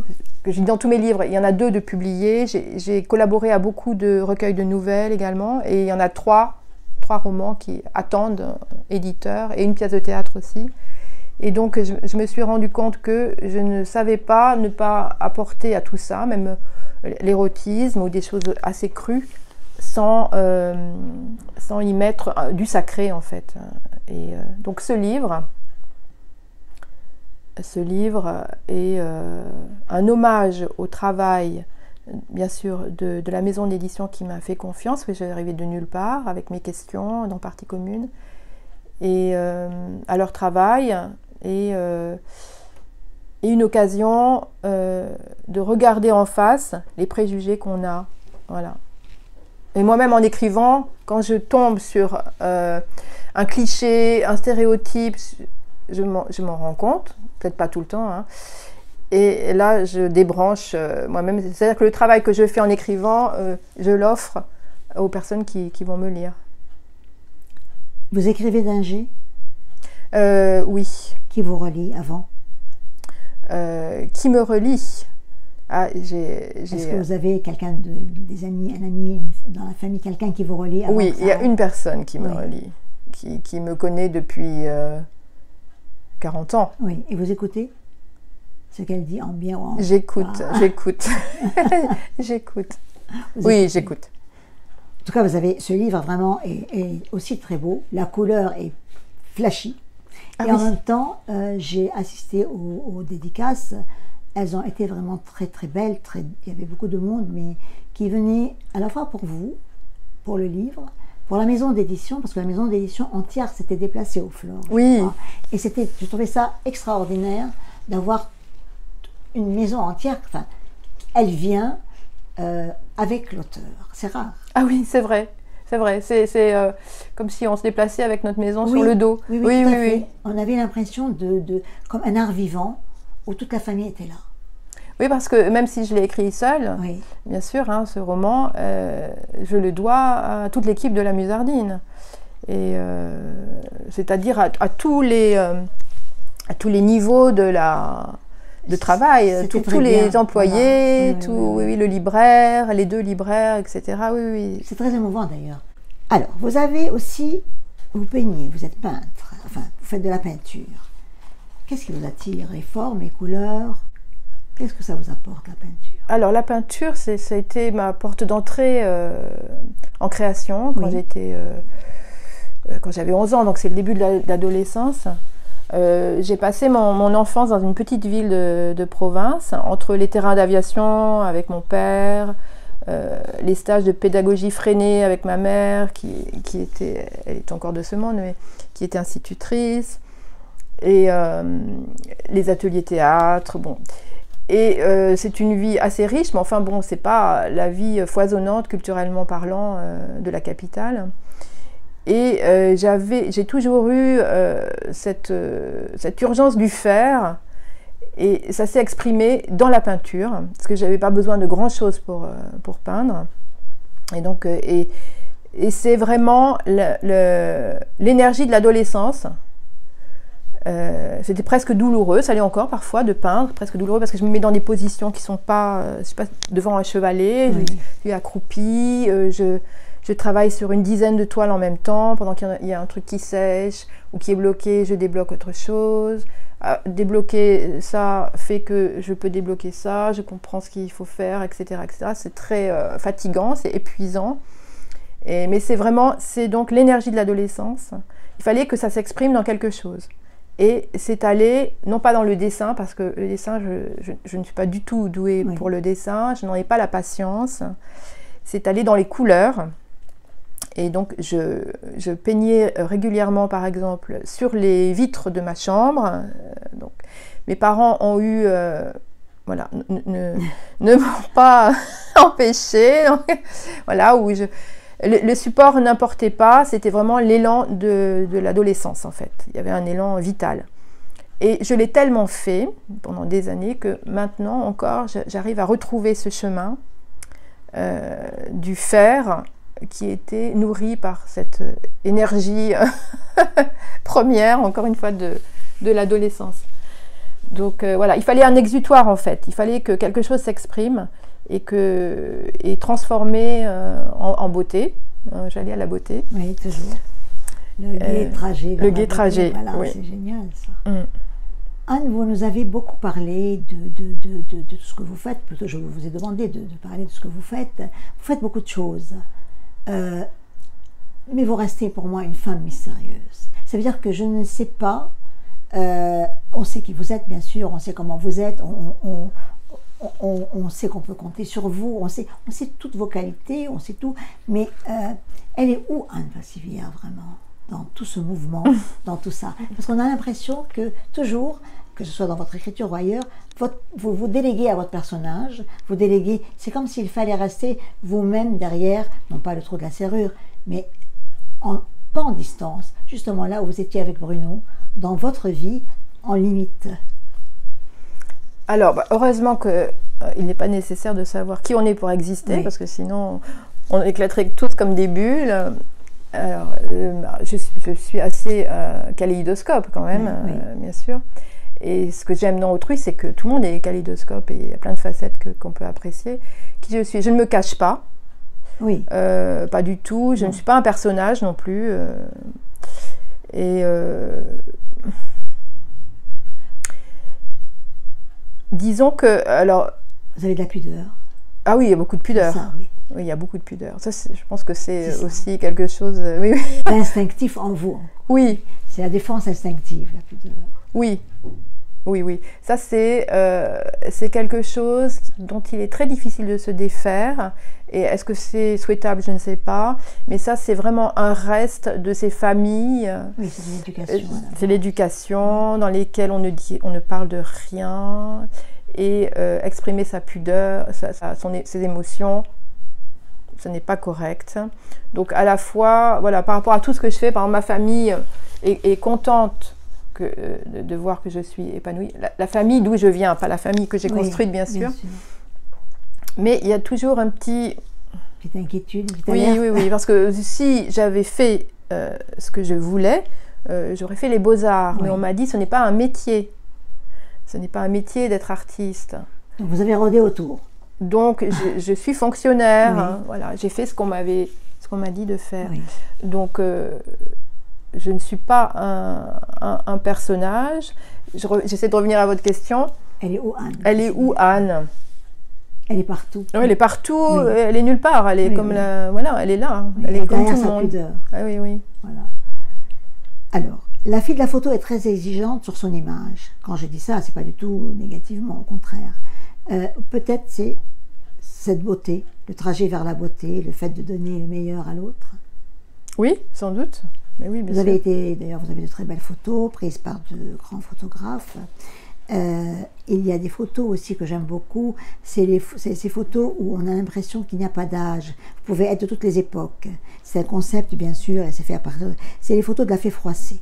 Dans tous mes livres, il y en a 2 de publiés. J'ai collaboré à beaucoup de recueils de nouvelles également. Et il y en a 3 romans qui attendent éditeurs et une pièce de théâtre aussi. Et donc, je me suis rendu compte que je ne savais pas ne pas apporter à tout ça, même l'érotisme ou des choses assez crues, sans y mettre du sacré en fait. Et donc ce livre est un hommage au travail, bien sûr, de la maison d'édition qui m'a fait confiance, parce que j'arrivais de nulle part avec mes questions dans Partie commune, et à leur travail, et une occasion de regarder en face les préjugés qu'on a. Voilà. Et moi-même en écrivant, quand je tombe sur un cliché, un stéréotype, je m'en rends compte, peut-être pas tout le temps, hein. Et là je débranche moi-même. C'est-à-dire que le travail que je fais en écrivant, je l'offre aux personnes qui vont me lire. Vous écrivez d'un G ? Oui. Qui vous relie avant ? Qui me relie. Est-ce que vous avez des amis, un ami dans la famille, quelqu'un qui vous relie avant? Oui, il y a une personne qui me relie, qui me connaît depuis 40 ans. Oui, et vous écoutez ce qu'elle dit en bien ou en... J'écoute. J'écoute. Oui, j'écoute. En tout cas, ce livre vraiment est aussi très beau. La couleur est flashy. Et en même temps, j'ai assisté aux dédicaces. Elles ont été vraiment très très belles. Il y avait beaucoup de monde, mais qui venait à la fois pour vous, pour le livre, pour la maison d'édition, parce que la maison d'édition entière s'était déplacée au Flore. Oui. Et je trouvais ça extraordinaire d'avoir une maison entière. Enfin, elle vient avec l'auteur. C'est rare. Ah oui, c'est vrai. C'est vrai, c'est comme si on se déplaçait avec notre maison sur le dos. Oui. On avait l'impression comme un art vivant où toute la famille était là. Oui, parce que même si je l'ai écrit seule, bien sûr, hein, ce roman, je le dois à toute l'équipe de la Musardine. Et c'est-à-dire à tous les niveaux de travail, tous les employés, voilà. oui, le libraire, les 2 libraires, etc. Oui, oui. C'est très émouvant d'ailleurs. Alors, vous avez aussi, vous peignez, vous êtes peintre, enfin, vous faites de la peinture. Qu'est-ce qui vous attire? Les formes, les couleurs? Qu'est-ce que ça vous apporte, la peinture? Alors, la peinture, ça a été ma porte d'entrée en création quand quand j'avais 11 ans, donc c'est le début de l'adolescence. J'ai passé mon enfance dans une petite ville de province, entre les terrains d'aviation avec mon père, les stages de pédagogie freinée avec ma mère, elle est encore de ce monde, mais qui était institutrice, et les ateliers théâtre, bon. Et c'est une vie assez riche, mais enfin bon, c'est pas la vie foisonnante, culturellement parlant, de la capitale. Et j'ai toujours eu cette urgence du faire, et ça s'est exprimé dans la peinture, parce que j'avais pas besoin de grand chose pour peindre. Et donc, et c'est vraiment l'énergie de l'adolescence. C'était presque douloureux, ça l'est encore parfois de peindre, presque douloureux parce que je me mets dans des positions qui sont pas, je suis pas devant un chevalet, oui. Je suis accroupie, je travaille sur une dizaine de toiles en même temps, pendant qu'il y a un truc qui sèche ou qui est bloqué, je débloque autre chose. Débloquer ça fait que je peux débloquer ça, je comprends ce qu'il faut faire, etc. etc. C'est très fatigant, c'est épuisant. Mais c'est donc l'énergie de l'adolescence. Il fallait que ça s'exprime dans quelque chose. Et c'est allé, non pas dans le dessin, parce que le dessin, je ne suis pas du tout douée pour le dessin, je n'en ai pas la patience. C'est allé dans les couleurs. Et donc, je peignais régulièrement, par exemple, sur les vitres de ma chambre. Donc, mes parents ont eu... voilà, ne m'ont pas empêché. Donc, voilà, où le support n'importait pas, c'était vraiment l'élan de l'adolescence, en fait. Il y avait un élan vital. Et je l'ai tellement fait, pendant des années, que maintenant encore, j'arrive à retrouver ce chemin du faire, qui était nourri par cette énergie première, encore une fois, de l'adolescence. Donc voilà, il fallait un exutoire en fait, il fallait que quelque chose s'exprime et transformer en beauté. J'allais à la beauté. Oui, toujours. Le gai trajet. Le gai trajet, voilà, oui. C'est génial ça. Anne, vous nous avez beaucoup parlé de tout ce que vous faites, plutôt je vous ai demandé de parler de ce que vous faites. Vous faites beaucoup de choses. Mais vous restez pour moi une femme mystérieuse. Ça veut dire que je ne sais pas, on sait qui vous êtes bien sûr, on sait comment vous êtes, on sait qu'on peut compter sur vous, on sait toutes vos qualités, on sait tout, mais elle est où Anne Vassivière vraiment dans tout ce mouvement, dans tout ça? Parce qu'on a l'impression que toujours, que ce soit dans votre écriture ou ailleurs, vous déléguez à votre personnage, vous déléguez, c'est comme s'il fallait rester vous-même derrière, non pas le trou de la serrure, mais pas en distance, justement là où vous étiez avec Bruno, dans votre vie, en limite. Alors, heureusement qu'il n'est pas nécessaire de savoir qui on est pour exister, parce que sinon on éclaterait tous comme des bulles. Alors, je suis assez kaléidoscope quand même, bien sûr. Et ce que j'aime dans autrui, c'est que tout le monde est kaléidoscope et il y a plein de facettes qu'on peut apprécier. Qui je suis, je ne me cache pas. Oui. Pas du tout. Je ne suis pas un personnage non plus. Disons que, alors... Vous avez de la pudeur. Ah oui, il y a beaucoup de pudeur. Ça, oui. Oui, il y a beaucoup de pudeur. Ça, je pense que c'est aussi quelque chose... oui. Instinctif en vous. Oui. C'est la défense instinctive, la pudeur. Oui. Oui, oui. Ça, c'est quelque chose dont il est très difficile de se défaire. Et est-ce que c'est souhaitable? Je ne sais pas. Mais ça, c'est vraiment un reste de ces familles. Oui, c'est l'éducation. C'est l'éducation dans lesquelles on ne parle de rien. Et exprimer sa pudeur, ses émotions, ce n'est pas correct. Donc, à la fois, voilà, par rapport à tout ce que je fais, par exemple, ma famille est contente de voir que je suis épanouie. La famille d'où je viens, pas la famille que j'ai construite, bien sûr. Mais il y a toujours un petit... Petite inquiétude, petite Oui, alerte. oui, oui, parce que si j'avais fait ce que je voulais, j'aurais fait les beaux-arts. Mais Oui. on m'a dit, ce n'est pas un métier. Ce n'est pas un métier d'être artiste. Donc vous avez rôdé autour. Donc, je suis fonctionnaire. Oui. Hein, voilà, j'ai fait ce qu'on m'a dit de faire. Oui. Donc, je ne suis pas un personnage. J'essaie de revenir à votre question. Elle est où, Anne? Elle est où, Anne? Elle est partout. Oui, elle est partout, Oui. elle est nulle part. Elle est Oui, comme oui. voilà, elle est là. Oui, Elle est comme derrière tout le sa monde. pudeur. Ah, oui, oui. Voilà. Alors, la fille de la photo est très exigeante sur son image. Quand je dis ça, c'est pas du tout négativement, au contraire. Peut-être c'est cette beauté, le trajet vers la beauté, le fait de donner le meilleur à l'autre. Oui, sans doute. Mais oui, bien Vous sûr. avez été, d'ailleurs, vous avez de très belles photos prises par de grands photographes. Il y a des photos aussi que j'aime beaucoup. C'est ces photos où on a l'impression qu'il n'y a pas d'âge. Vous pouvez être de toutes les époques. C'est un concept, bien sûr. C'est fait à partir. C'est les photos de la fée froissée.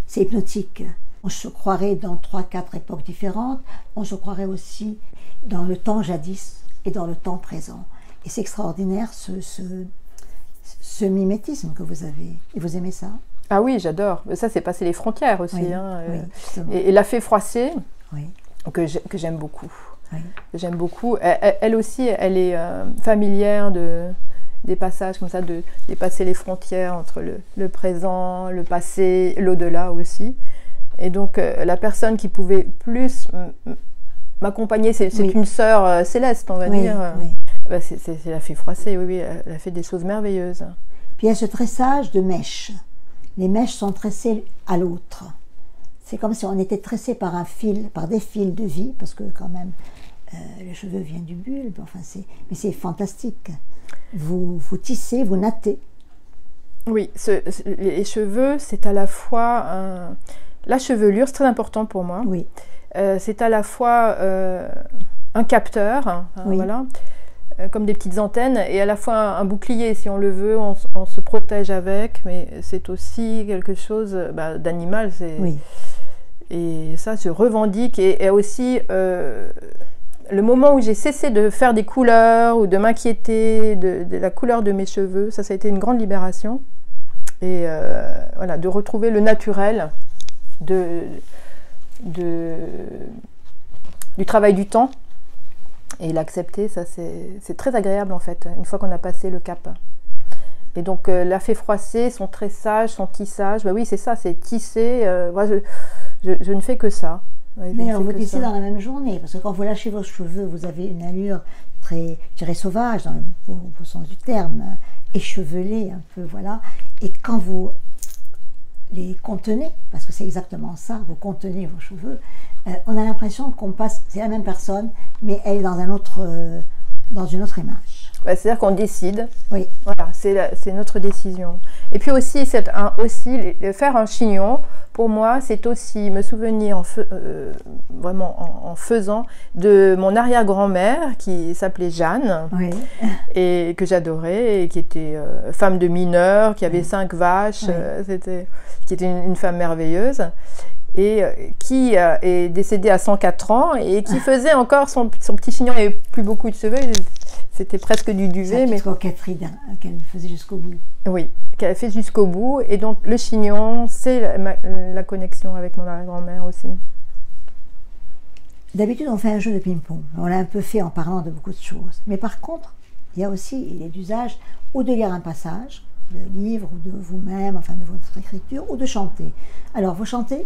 C'est hypnotique. On se croirait dans 3-4 époques différentes. On se croirait aussi dans le temps jadis et dans le temps présent. Et c'est extraordinaire ce mimétisme que vous avez. Et vous aimez ça? Ah oui, j'adore. Ça, c'est passer les frontières aussi. Oui, Hein. oui, justement. Et la fée froissée, Oui, que j'aime beaucoup. oui. J'aime beaucoup. Elle aussi, elle est familière des passages comme ça, de dépasser les frontières entre le présent, le passé, l'au-delà aussi. Et donc, la personne qui pouvait plus m'accompagner, c'est Oui. une sœur céleste, on va Oui, dire. oui. Bah, c'est la fée froissée, oui, oui, elle a fait des choses merveilleuses. Puis il y a ce tressage de mèches. Les mèches sont tressées à l'autre. C'est comme si on était tressé par un fil, par des fils de vie, parce que quand même, le cheveu vient du bulbe, enfin mais c'est fantastique. Vous tissez, vous nattez. Oui, les cheveux, c'est à la fois la chevelure, c'est très important pour moi. Oui, C'est à la fois un capteur, hein, Oui. voilà, comme des petites antennes, et à la fois un bouclier, si on le veut, on se protège avec, mais c'est aussi quelque chose d'animal. oui, Et ça, je revendique. Et aussi, le moment où j'ai cessé de faire des couleurs ou de m'inquiéter de la couleur de mes cheveux, ça a été une grande libération. Et voilà, de retrouver le naturel du travail du temps et l'accepter, ça c'est très agréable en fait, une fois qu'on a passé le cap. Et donc la fée froissée, son tressage, son tissage, bah oui c'est ça, c'est tisser, moi je ne fais que ça. Oui, je mais ne alors fais vous que tissez ça. dans la même journée, parce que quand vous lâchez vos cheveux, vous avez une allure très, je dirais, sauvage, dans au sens du terme, échevelée un peu, voilà. Et quand vous les contenez, parce que c'est exactement ça, vous contenez vos cheveux, on a l'impression qu'on passe, c'est la même personne, mais elle est dans dans une autre image. Bah, c'est-à-dire qu'on décide, Oui, voilà, c'est notre décision. Et puis aussi, faire un chignon, pour moi, c'est aussi me souvenir vraiment en faisant de mon arrière-grand-mère qui s'appelait Jeanne oui, et que j'adorais et qui était femme de mineur, qui avait 5 vaches, Oui. qui était une femme merveilleuse et qui est décédée à 104 ans et qui faisait encore son petit chignon. Il n'y avait plus beaucoup de cheveux, c'était presque du sa duvet, mais petite coquetterie qu'elle faisait jusqu'au bout. oui, qu'elle a fait jusqu'au bout. Et donc le chignon, c'est la connexion avec mon arrière-grand-mère aussi. D'habitude, on fait un jeu de ping-pong. On l'a un peu fait en parlant de beaucoup de choses. Mais par contre, il est d'usage ou de lire un passage de livre ou de vous-même, enfin de votre écriture, ou de chanter. Alors, vous chantez?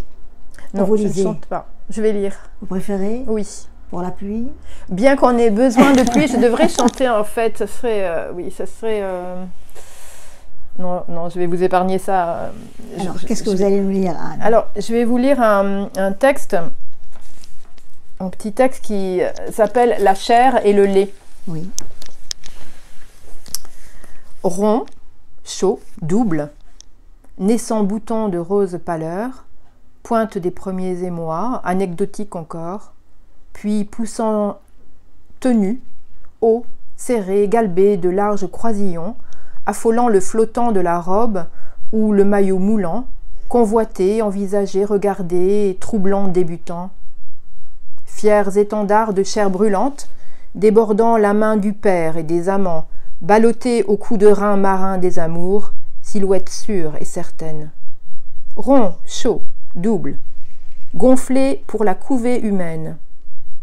Non, vous je ne lisez? chante pas. Je vais lire. Vous préférez? Oui. Pour la pluie? Bien qu'on ait besoin de pluie, je devrais chanter en fait. Ça serait, oui, ça serait. Non, non, je vais vous épargner ça. Alors, qu'est-ce que vous allez nous lire, Anne? Alors, je vais vous lire un texte, un petit texte qui s'appelle La chair et le lait. Oui. Rond, chaud, double, naissant bouton de rose pâleur, pointe des premiers émois, anecdotique encore, puis poussant tenu, haut, serré, galbé de larges croisillons, affolant le flottant de la robe ou le maillot moulant, convoité, envisagé, regardé, troublant débutant. Fiers étendards de chair brûlante, débordant la main du père et des amants, ballotté au cou de rein marin des amours, silhouette sûre et certaine. Rond, chaud, double, gonflé pour la couvée humaine.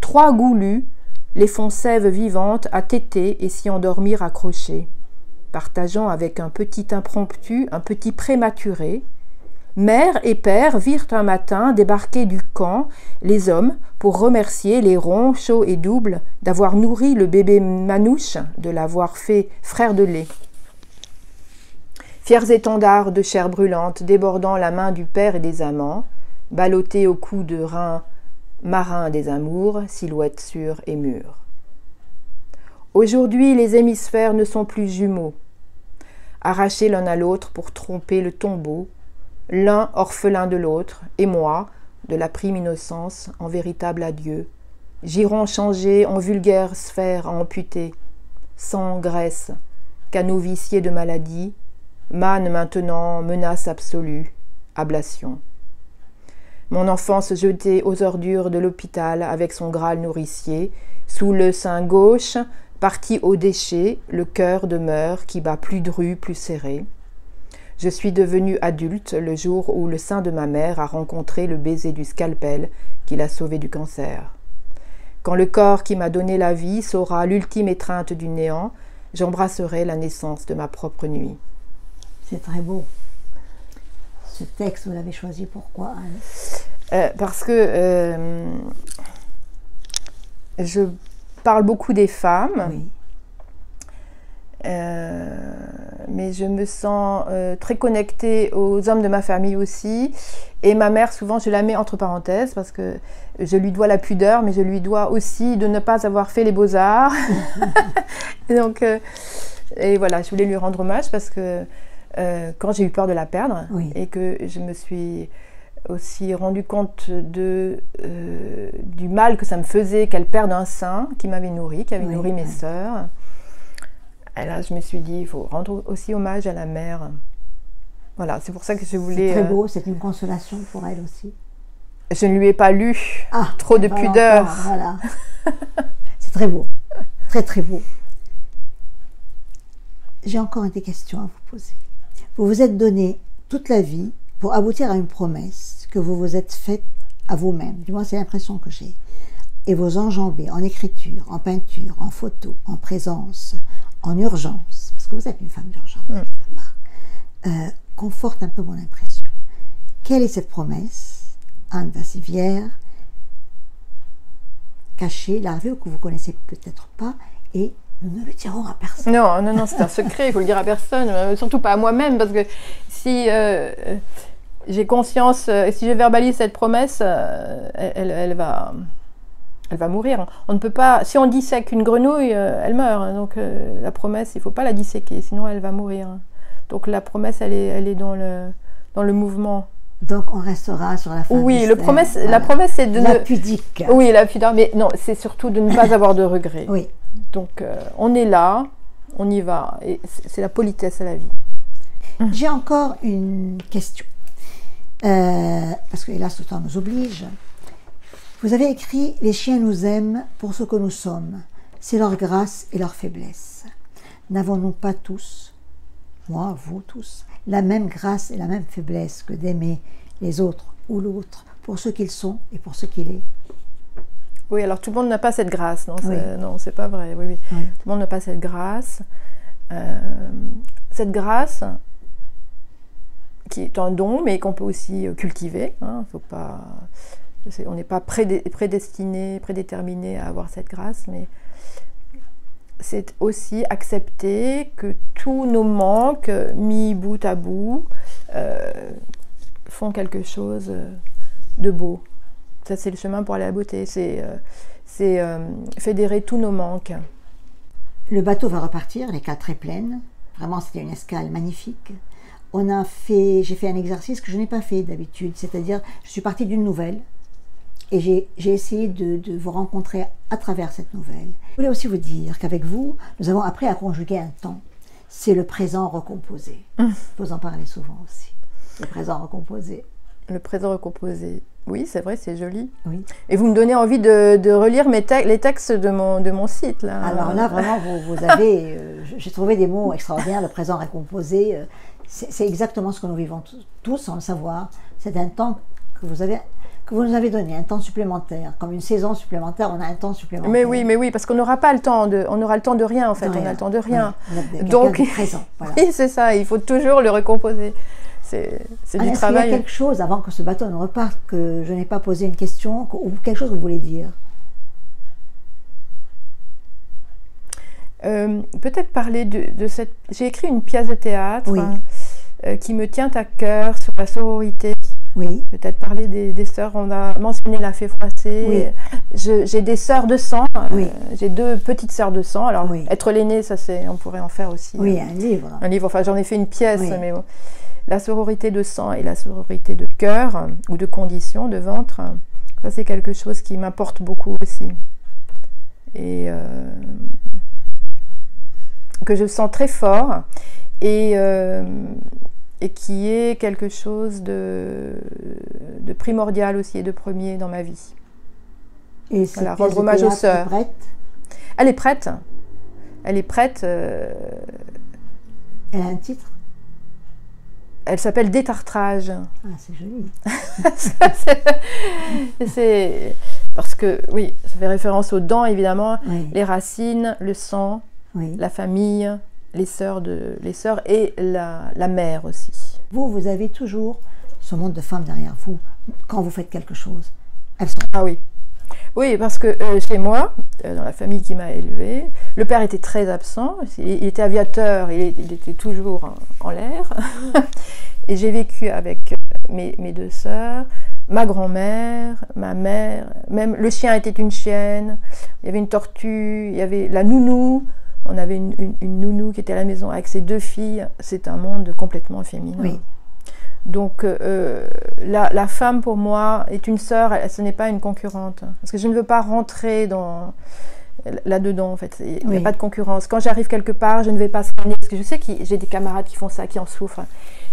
3 goulus les font sève vivantes à téter et s'y endormir accrochés, partageant avec un petit impromptu, un petit prématuré. Mère et père virent un matin débarquer du camp les hommes pour remercier les ronds, chauds et doubles d'avoir nourri le bébé manouche, de l'avoir fait frère de lait. Fiers étendards de chair brûlante débordant la main du père et des amants, ballottés au cou de rein marin des amours, silhouette sûre et mûre. Aujourd'hui, les hémisphères ne sont plus jumeaux, arrachés l'un à l'autre pour tromper le tombeau, l'un orphelin de l'autre, et moi, de la prime innocence en véritable adieu, giron changé en vulgaire sphère à amputer, sang, graisse, canaux viciés de maladie, manne maintenant, menace absolue, ablation. Mon enfance jetée aux ordures de l'hôpital avec son Graal nourricier, sous le sein gauche, parti au déchet, le cœur demeure qui bat plus dru, plus serré. Je suis devenue adulte le jour où le sein de ma mère a rencontré le baiser du scalpel qui l'a sauvé du cancer. Quand le corps qui m'a donné la vie saura l'ultime étreinte du néant, j'embrasserai la naissance de ma propre nuit. C'est très beau. Ce texte, vous l'avez choisi pourquoi, Anne? Parce que je parle beaucoup des femmes, Oui. mais je me sens très connectée aux hommes de ma famille aussi. Et ma mère, souvent, je la mets entre parenthèses parce que je lui dois la pudeur, mais je lui dois aussi de ne pas avoir fait les beaux-arts. Donc, et voilà, je voulais lui rendre hommage parce que quand j'ai eu peur de la perdre, Oui. et que je me suis aussi rendu compte du mal que ça me faisait qu'elle perde un sein qui m'avait nourri, qui avait nourri mes sœurs. Et là, je me suis dit, il faut rendre aussi hommage à la mère. Voilà, c'est pour ça que je voulais... C'est très beau, c'est une consolation pour elle aussi. Je ne lui ai pas lu, Ah, trop de pudeur. Encore, voilà. C'est très beau, très très beau. J'ai encore des questions à vous poser. Vous vous êtes donné toute la vie pour aboutir à une promesse que vous vous êtes faite à vous-même. Du moins, c'est l'impression que j'ai. Et vous enjambez en écriture, en peinture, en photo, en présence, en urgence, parce que vous êtes une femme d'urgence, quelque part, conforte un peu mon impression. Quelle est cette promesse, Anne Vassivière, cachée, larvée, ou que vous connaissez peut-être pas, et nous ne le dirons à personne. Non, non, non, c'est un secret, il faut le dire à personne, surtout pas à moi-même, parce que si j'ai conscience, et si je verbalise cette promesse, elle va mourir. On ne peut pas, si on dissèque une grenouille, elle meurt. Donc la promesse, il ne faut pas la disséquer, sinon elle va mourir. Donc la promesse, elle est dans le mouvement. Donc on restera sur la fin. Oui, la promesse, c'est de la pudique. Oui, la pudeur, mais non, c'est surtout de ne pas avoir de regrets. Oui. Donc on est là, on y va, et c'est la politesse à la vie. J'ai encore une question, parce que hélas le temps nous oblige. Vous avez écrit « Les chiens nous aiment pour ce que nous sommes, c'est leur grâce et leur faiblesse. N'avons-nous pas tous, moi, vous tous, la même grâce et la même faiblesse que d'aimer les autres ou l'autre pour ce qu'ils sont et pour ce qu'il est ?» Oui, alors tout le monde n'a pas cette grâce, non, Oui. non, c'est pas vrai, oui, oui. Oui. Tout le monde n'a pas cette grâce. Cette grâce, qui est un don, mais qu'on peut aussi cultiver, hein, faut pas, on n'est pas prédestiné, prédéterminé à avoir cette grâce, mais c'est aussi accepter que tous nos manques, mis bout à bout, font quelque chose de beau. Ça, c'est le chemin pour aller à la beauté, c'est fédérer tous nos manques. Le bateau va repartir, les cales très pleines. Vraiment, c'était une escale magnifique. J'ai fait un exercice que je n'ai pas fait d'habitude, c'est-à-dire, je suis partie d'une nouvelle et j'ai essayé de vous rencontrer à travers cette nouvelle. Je voulais aussi vous dire qu'avec vous, nous avons appris à conjuguer un temps. C'est le présent recomposé. Vous en parlez souvent aussi, le présent recomposé. Le présent recomposé. Oui, c'est vrai, c'est joli. Oui. Et vous me donnez envie de relire les textes de mon site. Là. Alors là, vraiment, vous avez... j'ai trouvé des mots extraordinaires, le présent recomposé. C'est exactement ce que nous vivons tous sans le savoir. C'est un temps que vous nous avez donné, un temps supplémentaire. Comme une saison supplémentaire, on a un temps supplémentaire. Mais oui, parce qu'on n'aura pas le temps on aura le temps de rien, en fait. On a le temps de rien. Oui, donc, présent, voilà. Oui, c'est ça, il faut toujours le recomposer. C'est du travail. Est-ce qu'il y a quelque chose, avant que ce bateau ne reparte, que je n'ai pas posé une question, ou quelque chose que vous voulez dire? Peut-être parler de cette... J'ai écrit une pièce de théâtre oui. Qui me tient à cœur sur la sororité. Oui. Peut-être parler des sœurs. On a mentionné la fée froissée. Oui. J'ai des sœurs de sang. Oui. J'ai 2 petites sœurs de sang. Alors, oui. Être l'aînée, ça on pourrait en faire aussi. Oui, un livre. Un livre. Enfin, j'en ai fait une pièce, oui. mais bon. La sororité de sang et la sororité de cœur, ou de condition, de ventre, ça c'est quelque chose qui m'importe beaucoup aussi. Et que je sens très fort, et qui est quelque chose de primordial aussi, et de premier dans ma vie. Et voilà, rendre hommage aux sœurs. Elle est prête. Elle est prête. Elle a un titre? Elle s'appelle Détartrage. Ah, c'est joli. C'est parce que, oui, ça fait référence aux dents, évidemment, oui. Les racines, le sang, oui. La famille, les sœurs et la mère aussi. Vous avez toujours ce monde de femmes derrière vous, quand vous faites quelque chose. Elles sont... Ah oui. Oui, parce que chez moi, dans la famille qui m'a élevée, le père était très absent, il était aviateur, il était toujours en l'air. Et j'ai vécu avec mes 2 sœurs, ma grand-mère, ma mère, même le chien était une chienne, il y avait une tortue, il y avait la nounou, on avait une nounou qui était à la maison avec ses 2 filles, c'est un monde complètement féminin. Oui. Donc la femme pour moi est une sœur, ce n'est pas une concurrente. Parce que je ne veux pas rentrer là-dedans en fait. Il n'y a pas de concurrence. Quand j'arrive quelque part, je ne vais pas scanner. Parce que je sais que j'ai des camarades qui font ça, qui en souffrent,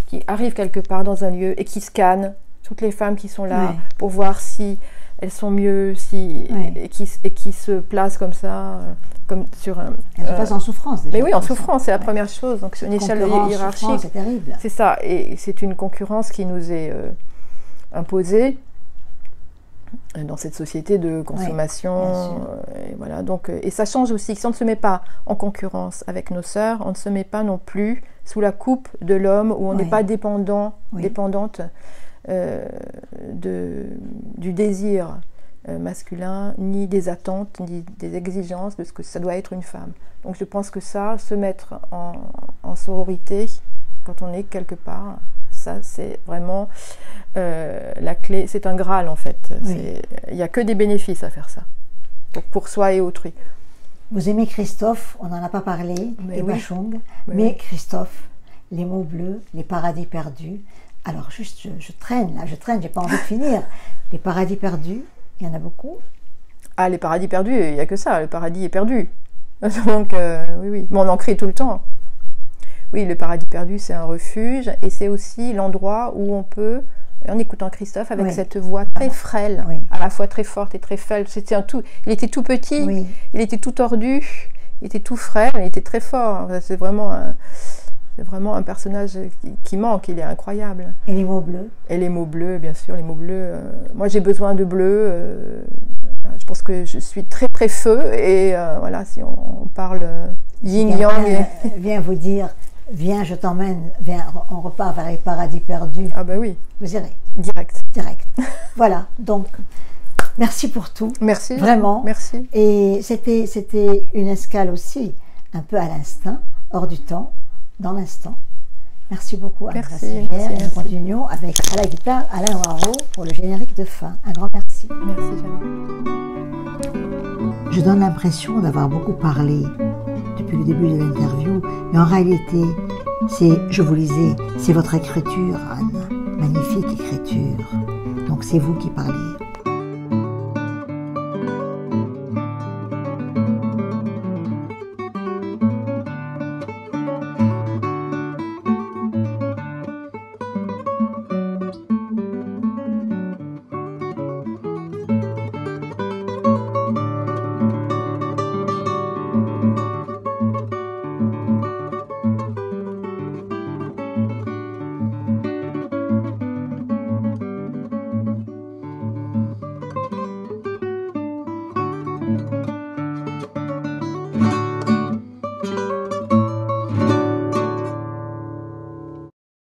qui arrivent quelque part dans un lieu et qui scannent toutes les femmes qui sont là pour voir si elles sont mieux, et qui se placent comme ça. Comme sur elles se placent en souffrance déjà. Mais oui, en souffrance, c'est la première chose. Donc sur une échelle hiérarchique, c'est terrible. C'est ça, et c'est une concurrence qui nous est imposée dans cette société de consommation. Et voilà, donc, et ça change aussi. Si on ne se met pas en concurrence avec nos sœurs, on ne se met pas non plus sous la coupe de l'homme, où on n'est pas dépendante du désir masculin, ni des attentes, ni des exigences de ce que ça doit être une femme. Donc je pense que ça, se mettre en sororité, quand on est quelque part, ça c'est vraiment la clé, c'est un Graal en fait. Il n'y a que des bénéfices à faire ça, pour soi et autrui. Vous aimez Christophe, on n'en a pas parlé, et Bachung, mais Christophe, les mots bleus, les paradis perdus. Alors juste, je traîne, j'ai pas envie de finir. Les paradis perdus, il y en a beaucoup. Ah, les paradis perdus, il n'y a que ça, le paradis est perdu. Donc, oui, mais on en crie tout le temps. Oui, le paradis perdu, c'est un refuge, et c'est aussi l'endroit où on peut, en écoutant Christophe, avec cette voix très frêle, à la fois très forte et très faible, il était tout petit, il était tout tordu, il était tout frêle, il était très fort. C'est vraiment un personnage qui manque, il est incroyable. Et les mots bleus? Et les mots bleus, bien sûr, les mots bleus. Moi, j'ai besoin de bleu. Je pense que je suis très, très feu. Et voilà, si on parle yin-yang. Viens vous dire, viens, je t'emmène, viens, on repart vers les paradis perdus. Ah ben oui. Vous irez. Direct. Voilà, donc, merci pour tout. Merci. Vraiment. Merci. Et c'était une escale aussi, un peu à l'instinct, hors du temps, dans l'instant. Merci beaucoup à Merci. Nous continuons avec à la guitare Alain Noirot pour le générique de fin. Un grand merci. Merci Jeanne. Je donne l'impression d'avoir beaucoup parlé depuis le début de l'interview, mais en réalité, je vous lisais, c'est votre écriture, Anne. Magnifique écriture. Donc c'est vous qui parlez.